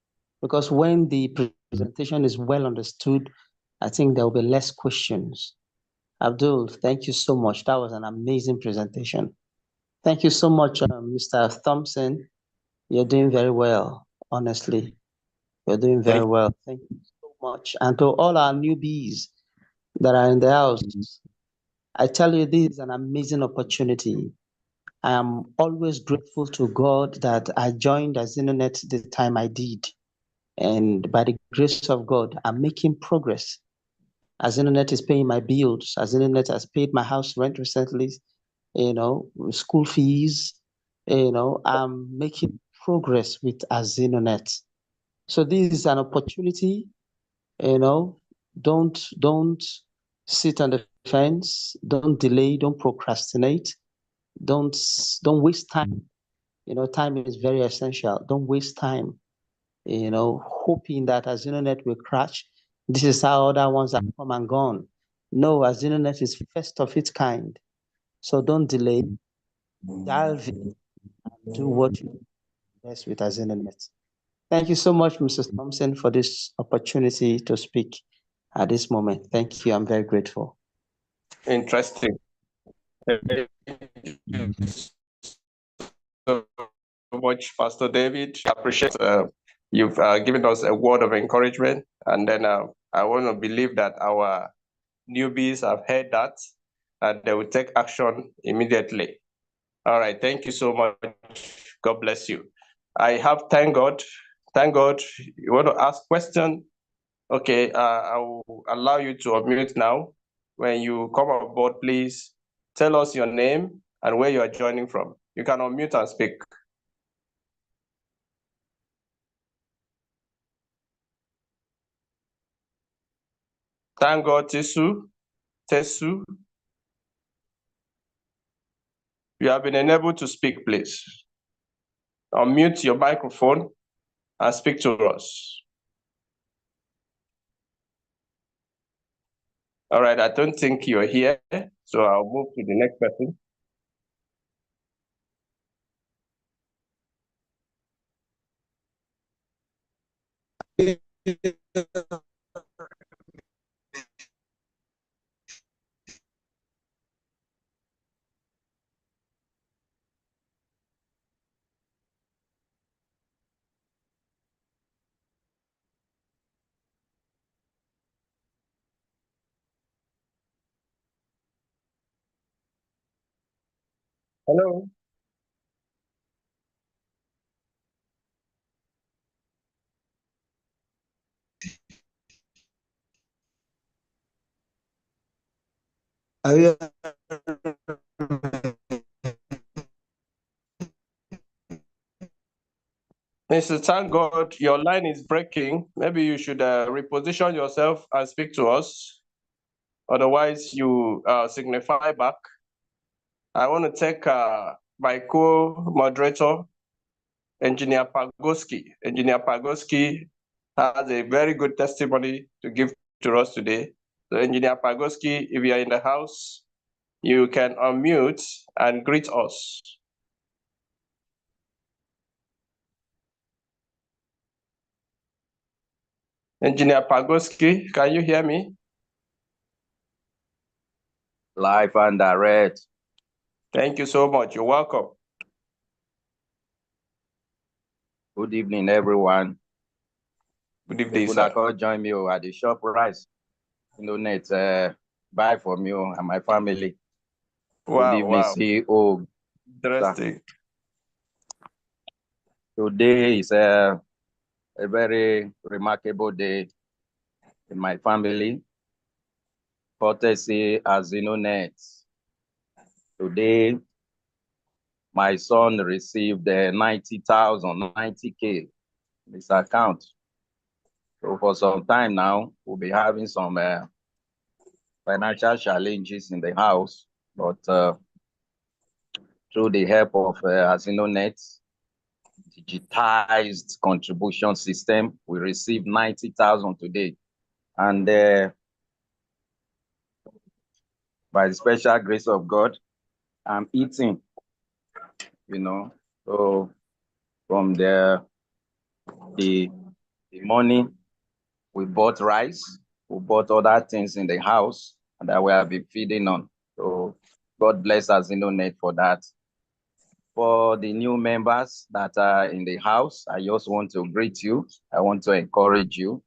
[SPEAKER 7] because when the presentation is well understood, I think there will be less questions. Abdul, thank you so much. That was an amazing presentation. Thank you so much, Mr. Thompson. You're doing very well, honestly. You're doing very well. Thank you so much. And to all our newbies that are in the house, I tell you, this is an amazing opportunity. I am always grateful to God that I joined AZINONET the time I did. And by the grace of God, I'm making progress. AZINONET is paying my bills. AZINONET has paid my house rent recently, school fees. I'm making progress with AZINONET. So this is an opportunity, don't sit on the fence, don't delay, don't procrastinate, don't waste time. Time is very essential. Don't waste time, hoping that AZINONET will crash. This is how other ones have come and gone. No, AZINONET is first of its kind. So don't delay. Dive in, do what you best with AZINONET. Thank you so much, Mrs. Thompson, for this opportunity to speak at this moment. Thank you. I'm very grateful.
[SPEAKER 1] Interesting. Thank you so much, Pastor David. I appreciate you've given us a word of encouragement. And then I want to believe that our newbies have heard that and they will take action immediately. All right. Thank you so much. God bless you. I have thank God. Thank God. You want to ask question? Okay. I will allow you to unmute now. When you come on board, please tell us your name and where you are joining from. You can unmute and speak. Thank God, Tesu. Tesu. You have been enabled to speak, please. Unmute your microphone and speak to us. All right, I don't think you're here, so I'll move to the next person. Hello. Mr. Thank God, your line is breaking. Maybe you should reposition yourself and speak to us. Otherwise, you signify back. I want to take my co-moderator, Engineer Pagoski. Engineer Pagoski has a very good testimony to give to us today. So Engineer Pagoski, if you are in the house, you can unmute and greet us. Engineer Pagoski, can you hear me?
[SPEAKER 8] Live and direct.
[SPEAKER 1] Thank you so much. You're welcome.
[SPEAKER 8] Good evening, everyone.
[SPEAKER 1] Good evening,
[SPEAKER 8] People
[SPEAKER 1] sir.
[SPEAKER 8] that could join me at the shop price. AZINONET, buy from you and my family.
[SPEAKER 1] Wow,
[SPEAKER 8] good evening,
[SPEAKER 1] wow.
[SPEAKER 8] CEO.
[SPEAKER 1] Interesting.
[SPEAKER 8] Today is a very remarkable day in my family. Courtesy AZINONET. Today, my son received 90,000, 90K in his account. So for some time now, we'll be having some financial challenges in the house, but through the help of AZINONET, digitized contribution system. We received 90,000 today. And by the special grace of God, I'm eating, you know. So from the money, we bought rice, we bought other things in the house that we have been feeding on. So God bless AZINONET for that. For the new members that are in the house, I just want to greet you. I want to encourage you.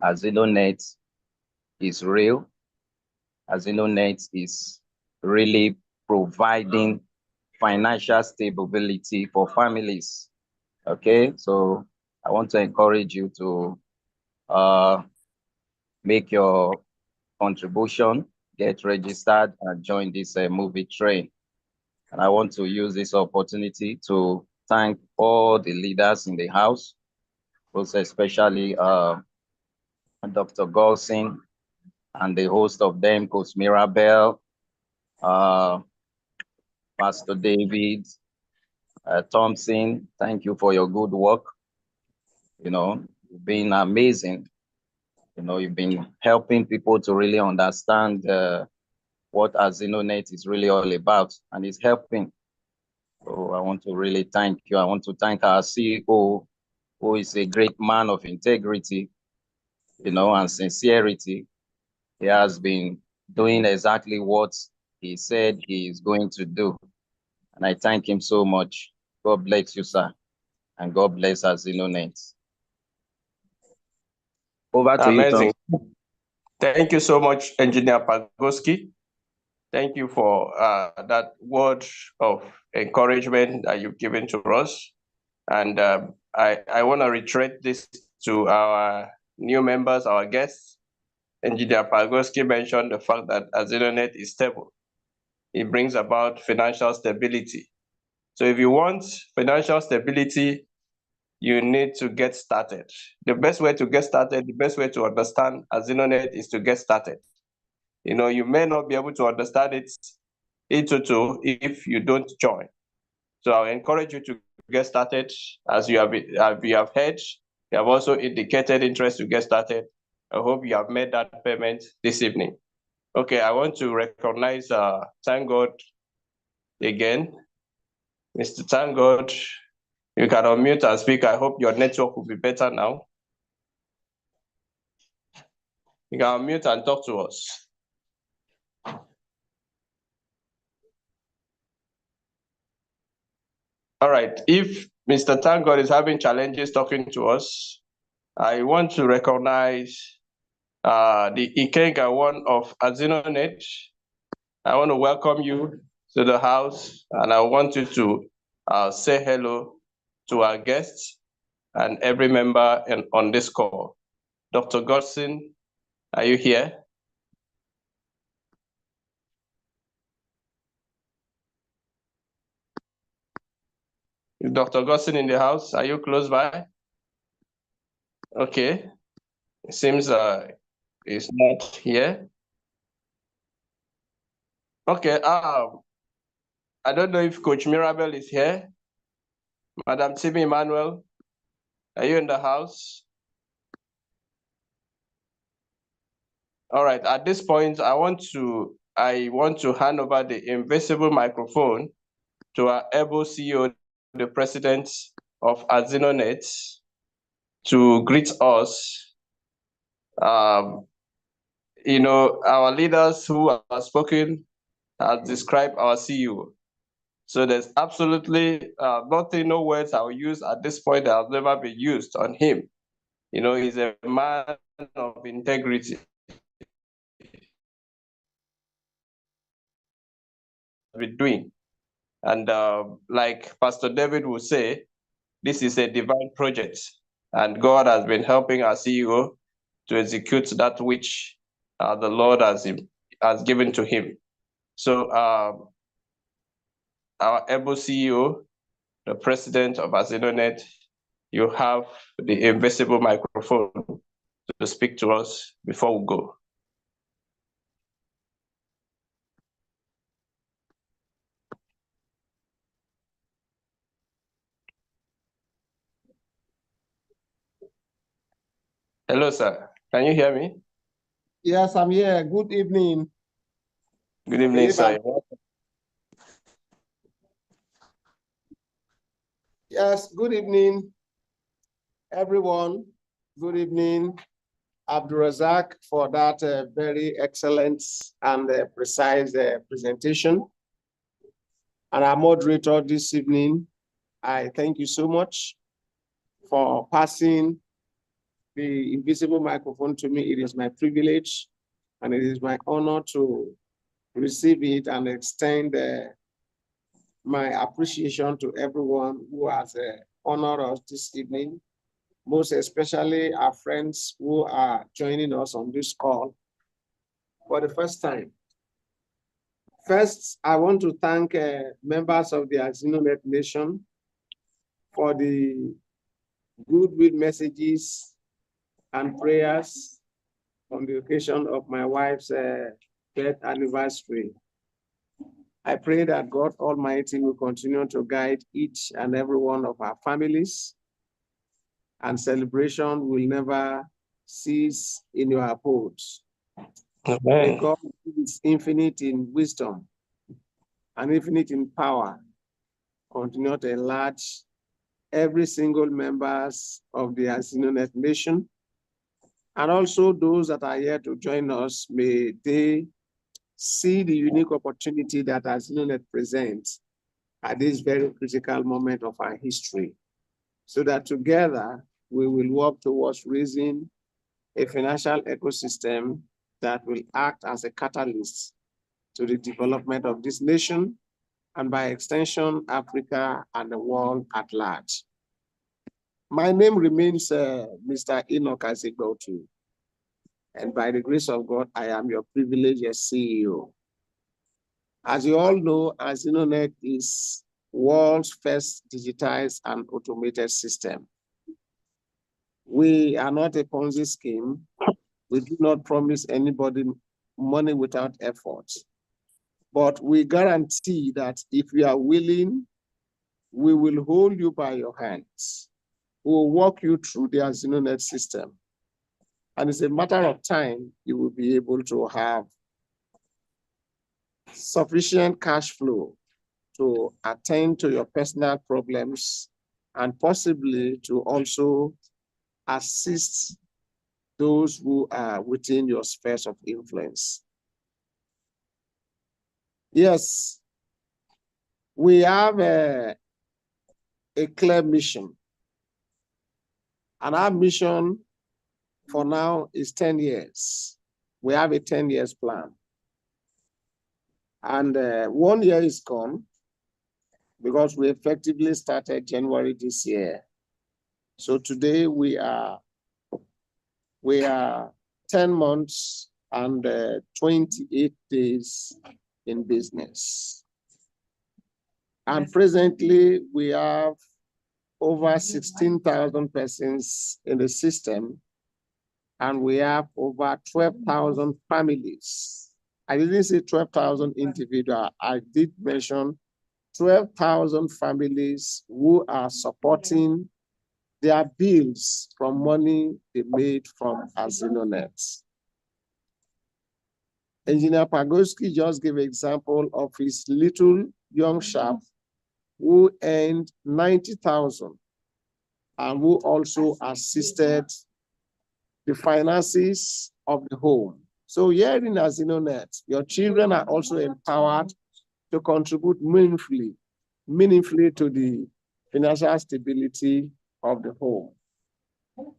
[SPEAKER 8] AZINONET is real. AZINONET is really providing financial stability for families. Okay, so I want to encourage you to make your contribution, get registered, and join this movie train. And I want to use this opportunity to thank all the leaders in the house, most especially Dr. Golson and the host of them, Coach Mirabel, Pastor David, Thompson. Thank you for your good work. You know, you've been amazing. You know, you've been helping people to really understand what AZINONET is really all about, and it's helping. So I want to really thank you. I want to thank our CEO, who is a great man of integrity, you know, and sincerity. He has been doing exactly what he said he is going to do. And I thank him so much. God bless you, sir. And God bless AZINONET. Over to
[SPEAKER 1] Amazing.
[SPEAKER 8] you, Tom.
[SPEAKER 1] Thank you so much, Engineer Pagoski. Thank you for that word of encouragement that you've given to us. And I want to reiterate this to our new members, our guests. Engineer Pagoski mentioned the fact that AZINONET is stable. It brings about financial stability. So if you want financial stability, you need to get started. The best way to get started, the best way to understand AZINONET is to get started. You know, you may not be able to understand it into if you don't join. So I encourage you to get started. As you have heard, you have also indicated interest to get started. I hope you have made that payment this evening. Okay, I want to recognize Thank God again. Mr. Thank God, you can unmute and speak. I hope your network will be better now. You can unmute and talk to us. All right, if Mr. Thank God is having challenges talking to us, I want to recognize the Ikenga one of AZINONET. I want to welcome you to the house, and I want you to say hello to our guests and every member on this call. Dr. Godson, are you here? Is Dr. Godson in the house? Are you close by? Okay, it seems he's not here. Okay, I don't know if Coach Mirabel is here. Madam Timmy Emmanuel, are you in the house? All right, at this point, I want to hand over the invisible microphone to our able CEO, the president of AZINONET, to greet us. You know, our leaders who have spoken have described our CEO. So there's absolutely nothing, no words I'll use at this point that have never been used on him. You know, he's a man of integrity. We're doing. And like Pastor David will say, this is a divine project. And God has been helping our CEO to execute that which the Lord has given to him. So our able CEO, the president of AZINONET, you have the invisible microphone to speak to us before we go. Hello, sir. Can you hear me?
[SPEAKER 9] Yes, I'm here. Good evening.
[SPEAKER 1] Good evening, sir.
[SPEAKER 9] Yes, good evening, everyone. Good evening, Abdurazak, for that very excellent and precise presentation. And our moderator this evening, I thank you so much for passing the invisible microphone to me. It is my privilege and it is my honor to receive it and extend my appreciation to everyone who has honored us this evening, most especially our friends who are joining us on this call for the first time. First, I want to thank members of the AZINONET Nation for the goodwill messages and prayers on the occasion of my wife's death anniversary. I pray that God Almighty will continue to guide each and every one of our families, and celebration will never cease in your abodes. May God, who is infinite in wisdom and infinite in power, continue to enlarge every single members of the AZINONET Nation, and also those that are here to join us. May they see the unique opportunity that AZINONET presents at this very critical moment of our history, so that together we will work towards raising a financial ecosystem that will act as a catalyst to the development of this nation, and by extension, Africa and the world at large. My name remains Mr. Enoch Azigbotu, and by the grace of God, I am your privileged CEO. As you all know, AZINONET is world's first digitized and automated system. We are not a Ponzi scheme. We do not promise anybody money without effort. But we guarantee that if you are willing, we will hold you by your hands. We will walk you through the AZINONET system. And it's a matter of time, you will be able to have sufficient cash flow to attend to your personal problems, and possibly to also assist those who are within your spheres of influence. Yes, we have a clear mission. And our mission for now is 10 years. We have a 10 years plan. And 1 year is gone because we effectively started January this year. So today we are 10 months and 28 days in business. And presently we have over 16,000 persons in the system, and we have over 12,000 families. I didn't say 12,000 individuals. I did mention 12,000 families who are supporting their bills from money they made from AZINONET. Engineer Pagoski just gave an example of his little young chap who earned 90,000 and who also assisted the finances of the home. So here in AZINONET, your children are also empowered to contribute meaningfully to the financial stability of the home.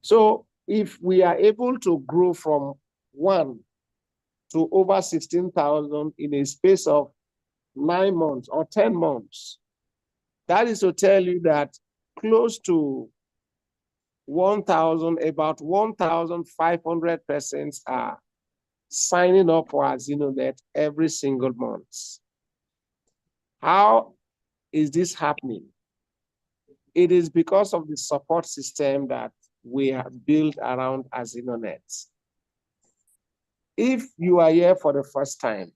[SPEAKER 9] So if we are able to grow from 1 to over 16,000 in a space of 9 months or 10 months, that is to tell you that close to 1,000, about 1,500 persons are signing up for AZINONET every single month. How is this happening? It is because of the support system that we have built around AZINONET. If you are here for the first time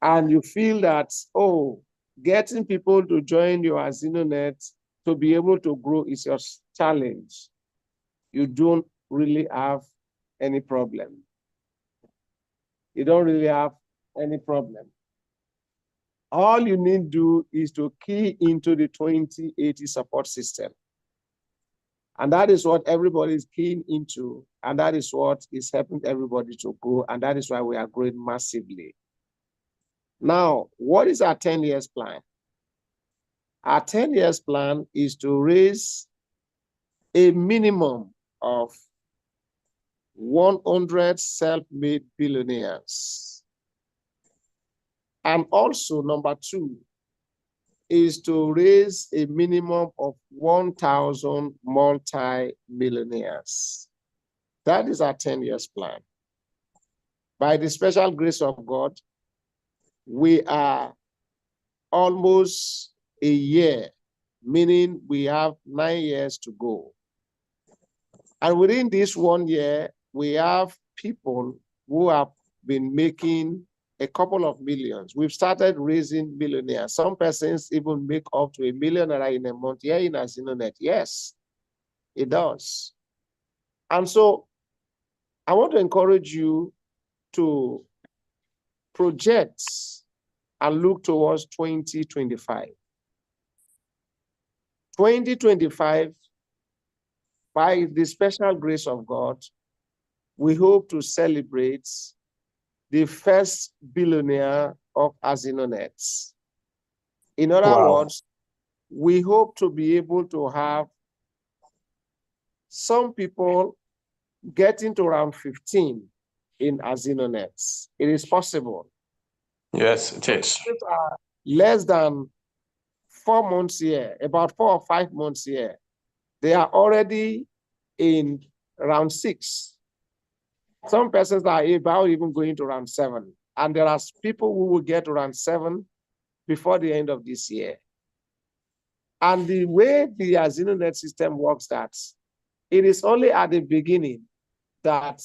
[SPEAKER 9] and you feel that, oh, getting people to join your AZINONET to be able to grow is your challenge, you don't really have any problem. You don't really have any problem. All you need to do is to key into the 2080 support system. And that is what everybody is keying into. And that is what is helping everybody to grow. And that is why we are growing massively. Now, what is our 10 years plan? Our 10 years plan is to raise a minimum of 100 self-made billionaires. And also, number 2 is to raise a minimum of 1,000 multi-millionaires. That is our 10 years plan. By the special grace of God, we are almost a year, meaning we have 9 years to go. And within this 1 year, we have people who have been making a couple of millions. We've started raising millionaires. Some persons even make up to $1 million in a month here in AZINONET. Yes, it does. And so I want to encourage you to project and look towards 2025. 2025, by the special grace of God, we hope to celebrate the first billionaire of AZINONET. In other words, we hope to be able to have some people getting to around 15 in AZINONET. It is possible.
[SPEAKER 1] Yes, it is.
[SPEAKER 9] Less than 4 months here, about 4 or 5 months here, they are already in round 6. Some persons are about even going to round 7. And there are people who will get to round 7 before the end of this year. And the way the AZINONET system works, that it is only at the beginning that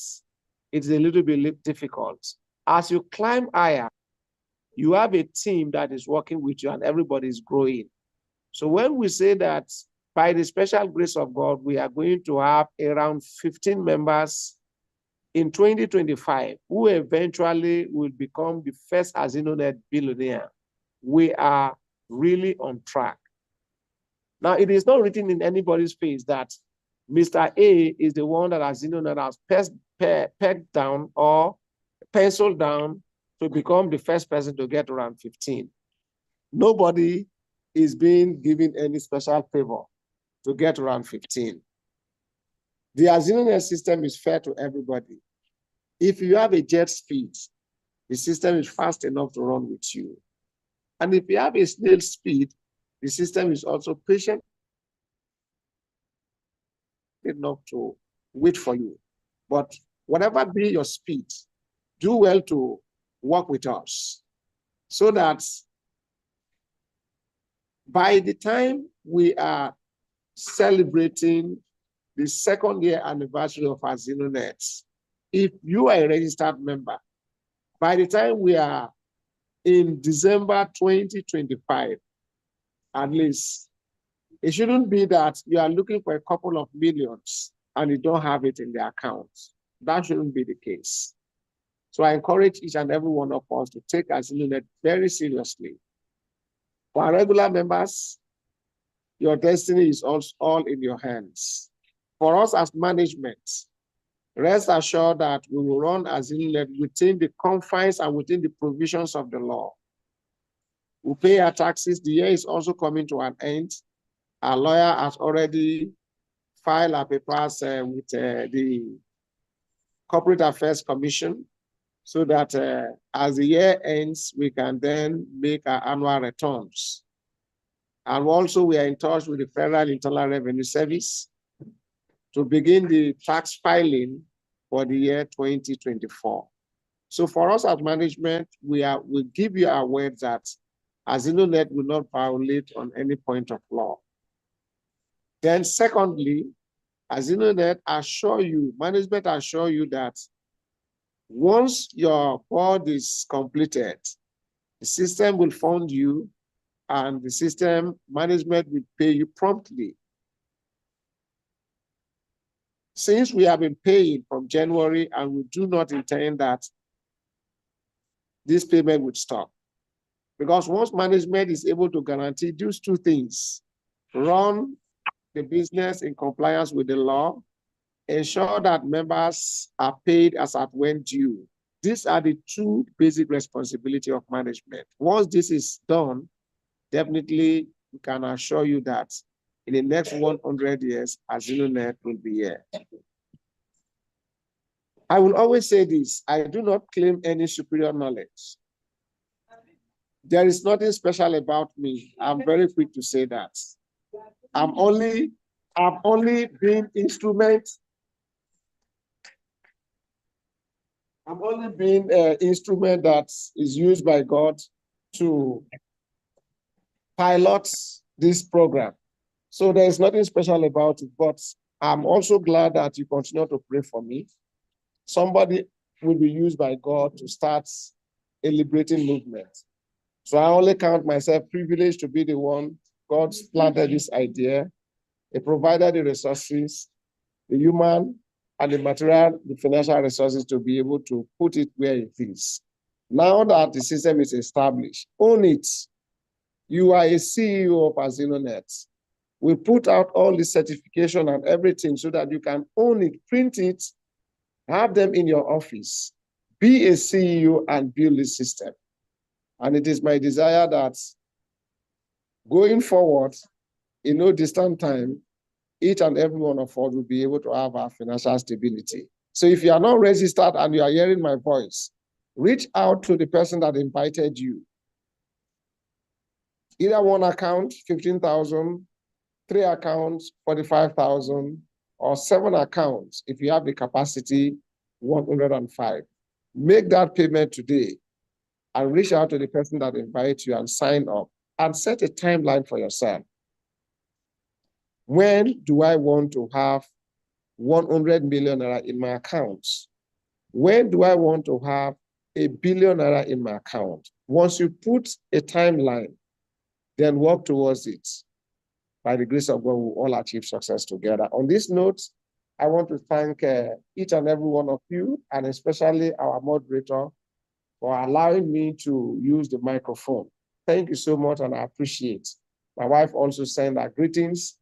[SPEAKER 9] it's a little bit difficult. As you climb higher, you have a team that is working with you and everybody is growing. So when we say that by the special grace of God, we are going to have around 15 members in 2025 who eventually will become the first AZINONET billionaire, we are really on track. Now, it is not written in anybody's face that Mr. A is the one that AZINONET has pegged down or penciled down to become the first person to get around 15. Nobody is being given any special favor to get around 15. The AZINONET system is fair to everybody. If you have a jet speed, the system is fast enough to run with you. And if you have a snail speed, the system is also patient enough to wait for you. But whatever be your speed, do well to work with us so that by the time we are celebrating the 2nd year anniversary of AZINONET, if you are a registered member, by the time we are in December 2025, at least, it shouldn't be that you are looking for a couple of millions and you don't have it in the account. That shouldn't be the case. So I encourage each and every one of us to take AZINONET very seriously. For our regular members, your destiny is also all in your hands. For us as management, rest assured that we will run AZINONET within the confines and within the provisions of the law. We pay our taxes. The year is also coming to an end. Our lawyer has already filed our papers with the Corporate Affairs Commission so that as the year ends, we can then make our annual returns. And also we are in touch with the Federal Internal Revenue Service to begin the tax filing for the year 2024. So for us as management, we give you our word that AZINONET will not violate on any point of law. Then secondly, AZINONET management assure you that once your board is completed, the system will fund you and the system management will pay you promptly. Since we have been paying from January and we do not intend that this payment would stop. Because once management is able to guarantee these two things, run the business in compliance with the law, ensure that members are paid as at when due. These are the two basic responsibilities of management. Once this is done, definitely we can assure you that in the next 100 years, AZINONET will be here. I will always say this, I do not claim any superior knowledge. There is nothing special about me. I'm very quick to say that. I've only been instrument. I'm only being an instrument that is used by God to pilot this program. So there is nothing special about it, but I'm also glad that you continue to pray for me. Somebody will be used by God to start a liberating movement. So I only count myself privileged to be the one God planted this idea. He provided the resources, the human and the material, the financial resources to be able to put it where it is. Now that the system is established, own it. You are a CEO of AZINONET. We put out all the certification and everything so that you can own it, print it, have them in your office, be a CEO and build the system. And it is my desire that going forward, in no distant time, each and every one of us will be able to have our financial stability. So if you are not registered and you are hearing my voice, reach out to the person that invited you. Either one account, 15,000, 3 accounts, 45,000, or 7 accounts, if you have the capacity, 105. Make that payment today and reach out to the person that invites you and sign up and set a timeline for yourself. When do I want to have 100 million naira in my accounts? When do I want to have 1 billion naira in my account? Once you put a timeline, then work towards it. By the grace of God, we'll all achieve success together. On this note, I want to thank each and every one of you, and especially our moderator, for allowing me to use the microphone. Thank you so much, and I appreciate. My wife also sent her greetings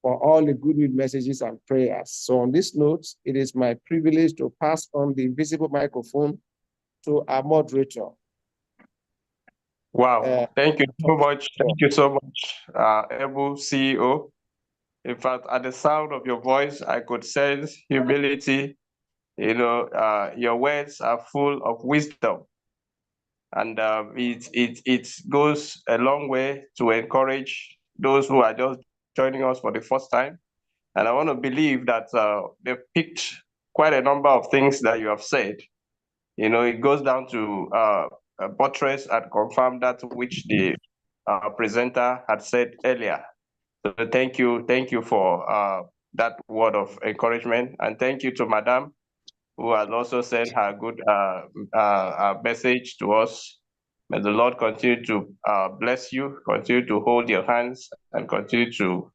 [SPEAKER 9] for all the goodwill messages and prayers. So on this note, it is my privilege to pass on the invisible microphone to our moderator.
[SPEAKER 1] Wow, thank you so much. Thank you so much, able CEO. In fact, at the sound of your voice, I could sense humility. You know, your words are full of wisdom. And it goes a long way to encourage those who are just joining us for the first time. And I want to believe that they've picked quite a number of things that you have said. You know, it goes down to buttress and confirm that which the presenter had said earlier. So thank you for that word of encouragement, and thank you to Madam, who has also sent her good message to us. May the Lord continue to bless you, continue to hold your hands, and continue to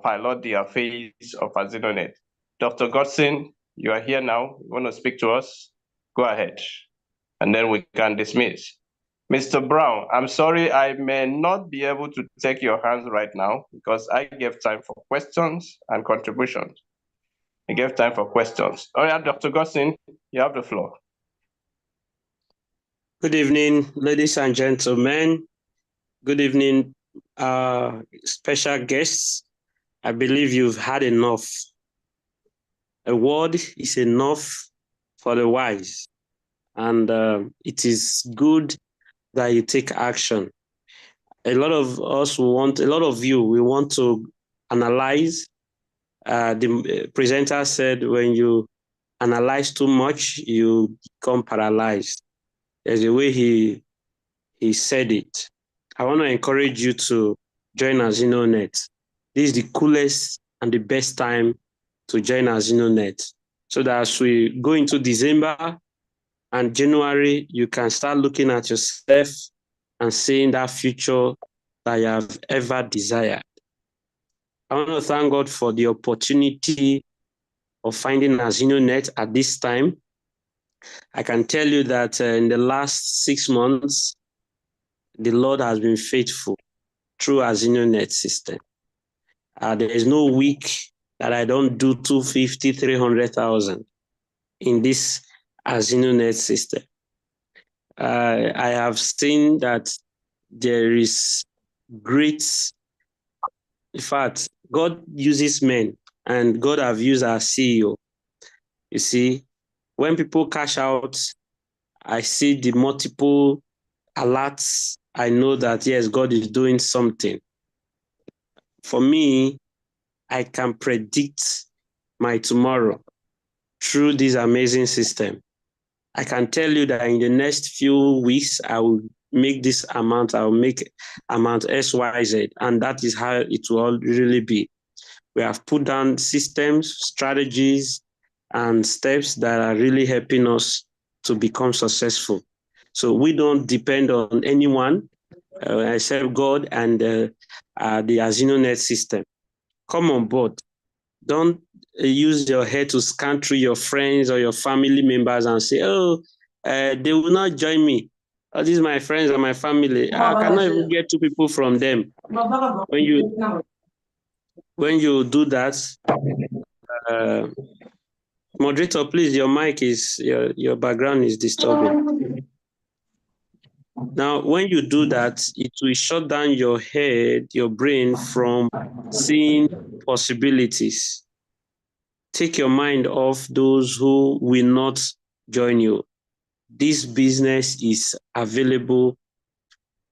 [SPEAKER 1] pilot the affairs of AZINONET. Dr. Godson, you are here now. You want to speak to us? Go ahead, and then we can dismiss. Mr. Brown, I'm sorry I may not be able to take your hands right now because I gave time for questions and contributions. I gave time for questions. All right, Dr. Godson, you have the floor.
[SPEAKER 4] Good evening, ladies and gentlemen. Good evening, special guests. I believe you've had enough. A word is enough for the wise, and it is good that you take action. A lot of you, we want to analyze. The presenter said when you analyze too much, you become paralyzed. There's a way he said it. I want to encourage you to join AZINONET. This is the coolest and the best time to join AZINONET, so that as we go into December and January, you can start looking at yourself and seeing that future that you have ever desired. I want to thank God for the opportunity of finding AZINONET at this time. I can tell you that in the last 6 months, the Lord has been faithful through AZINONET system. There is no week that I don't do 250, 300,000 in this AZINONET system. I have seen that there is great, in fact, God uses men, and God have used our CEO. You see, when people cash out, I see the multiple alerts. I know that, yes, God is doing something. For me, I can predict my tomorrow through this amazing system. I can tell you that in the next few weeks, I will make this amount, I will make amount XYZ, and that is how it will really be. We have put down systems, strategies, and steps that are really helping us to become successful. So we don't depend on anyone except God and the AZINONET system. Come on board. Don't use your head to scan through your friends or your family members and say, oh, they will not join me. Oh, these are my friends and my family. I cannot even get 2 people from them. When you do that, moderator, please, your mic is, your background is disturbing. Now, when you do that, it will shut down your head, your brain from seeing possibilities. Take your mind off those who will not join you. This business is available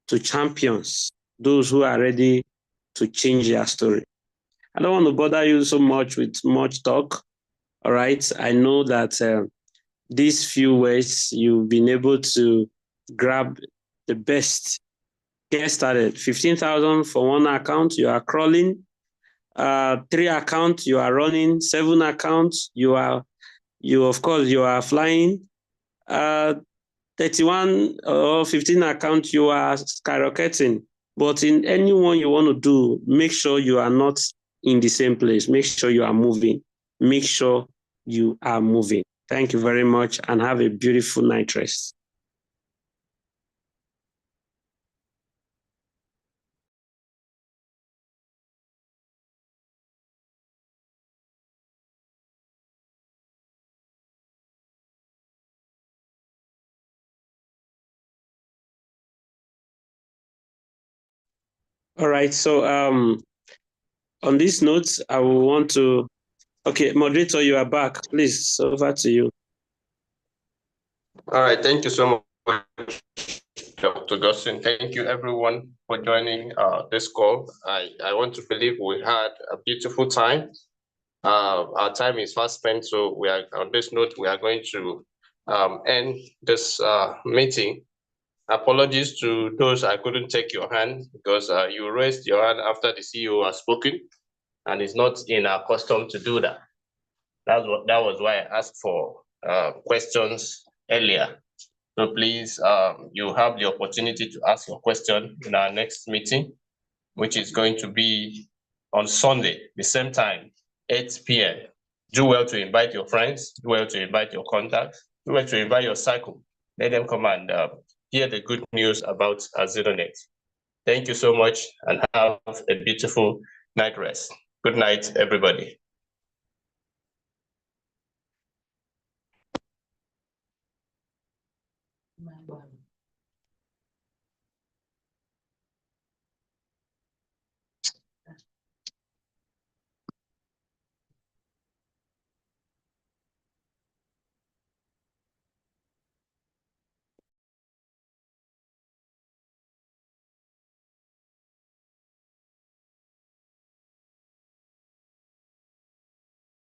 [SPEAKER 4] to champions, those who are ready to change their story. I don't want to bother you so much with much talk. All right. I know that these few ways you've been able to grab the best. Get started. 15,000 for one account, you are crawling. 3 accounts, you are running. 7 accounts, you are flying. 31 or 15 accounts, you are skyrocketing. But in any one you want to do, make sure you are not in the same place. Make sure you are moving. Make sure you are moving. Thank you very much, and have a beautiful night rest. All right, so on this note, I will want to, okay, moderator, you are back. Please, over to you.
[SPEAKER 1] All right, thank you so much, Dr. Dawson. Thank you everyone for joining this call. I want to believe we had a beautiful time. Our time is fast spent, so we are on this note, we are going to end this meeting. Apologies to those I couldn't take your hand, because you raised your hand after the CEO has spoken, and it's not in our custom to do that. That was why I asked for questions earlier. So please, you have the opportunity to ask your question in our next meeting, which is going to be on Sunday, the same time, 8 p.m. Do well to invite your friends, do well to invite your contacts, do well to invite your cycle. Let them come and hear the good news about AZINONET. Thank you so much, and have a beautiful night rest. Good night, everybody.
[SPEAKER 7] My God.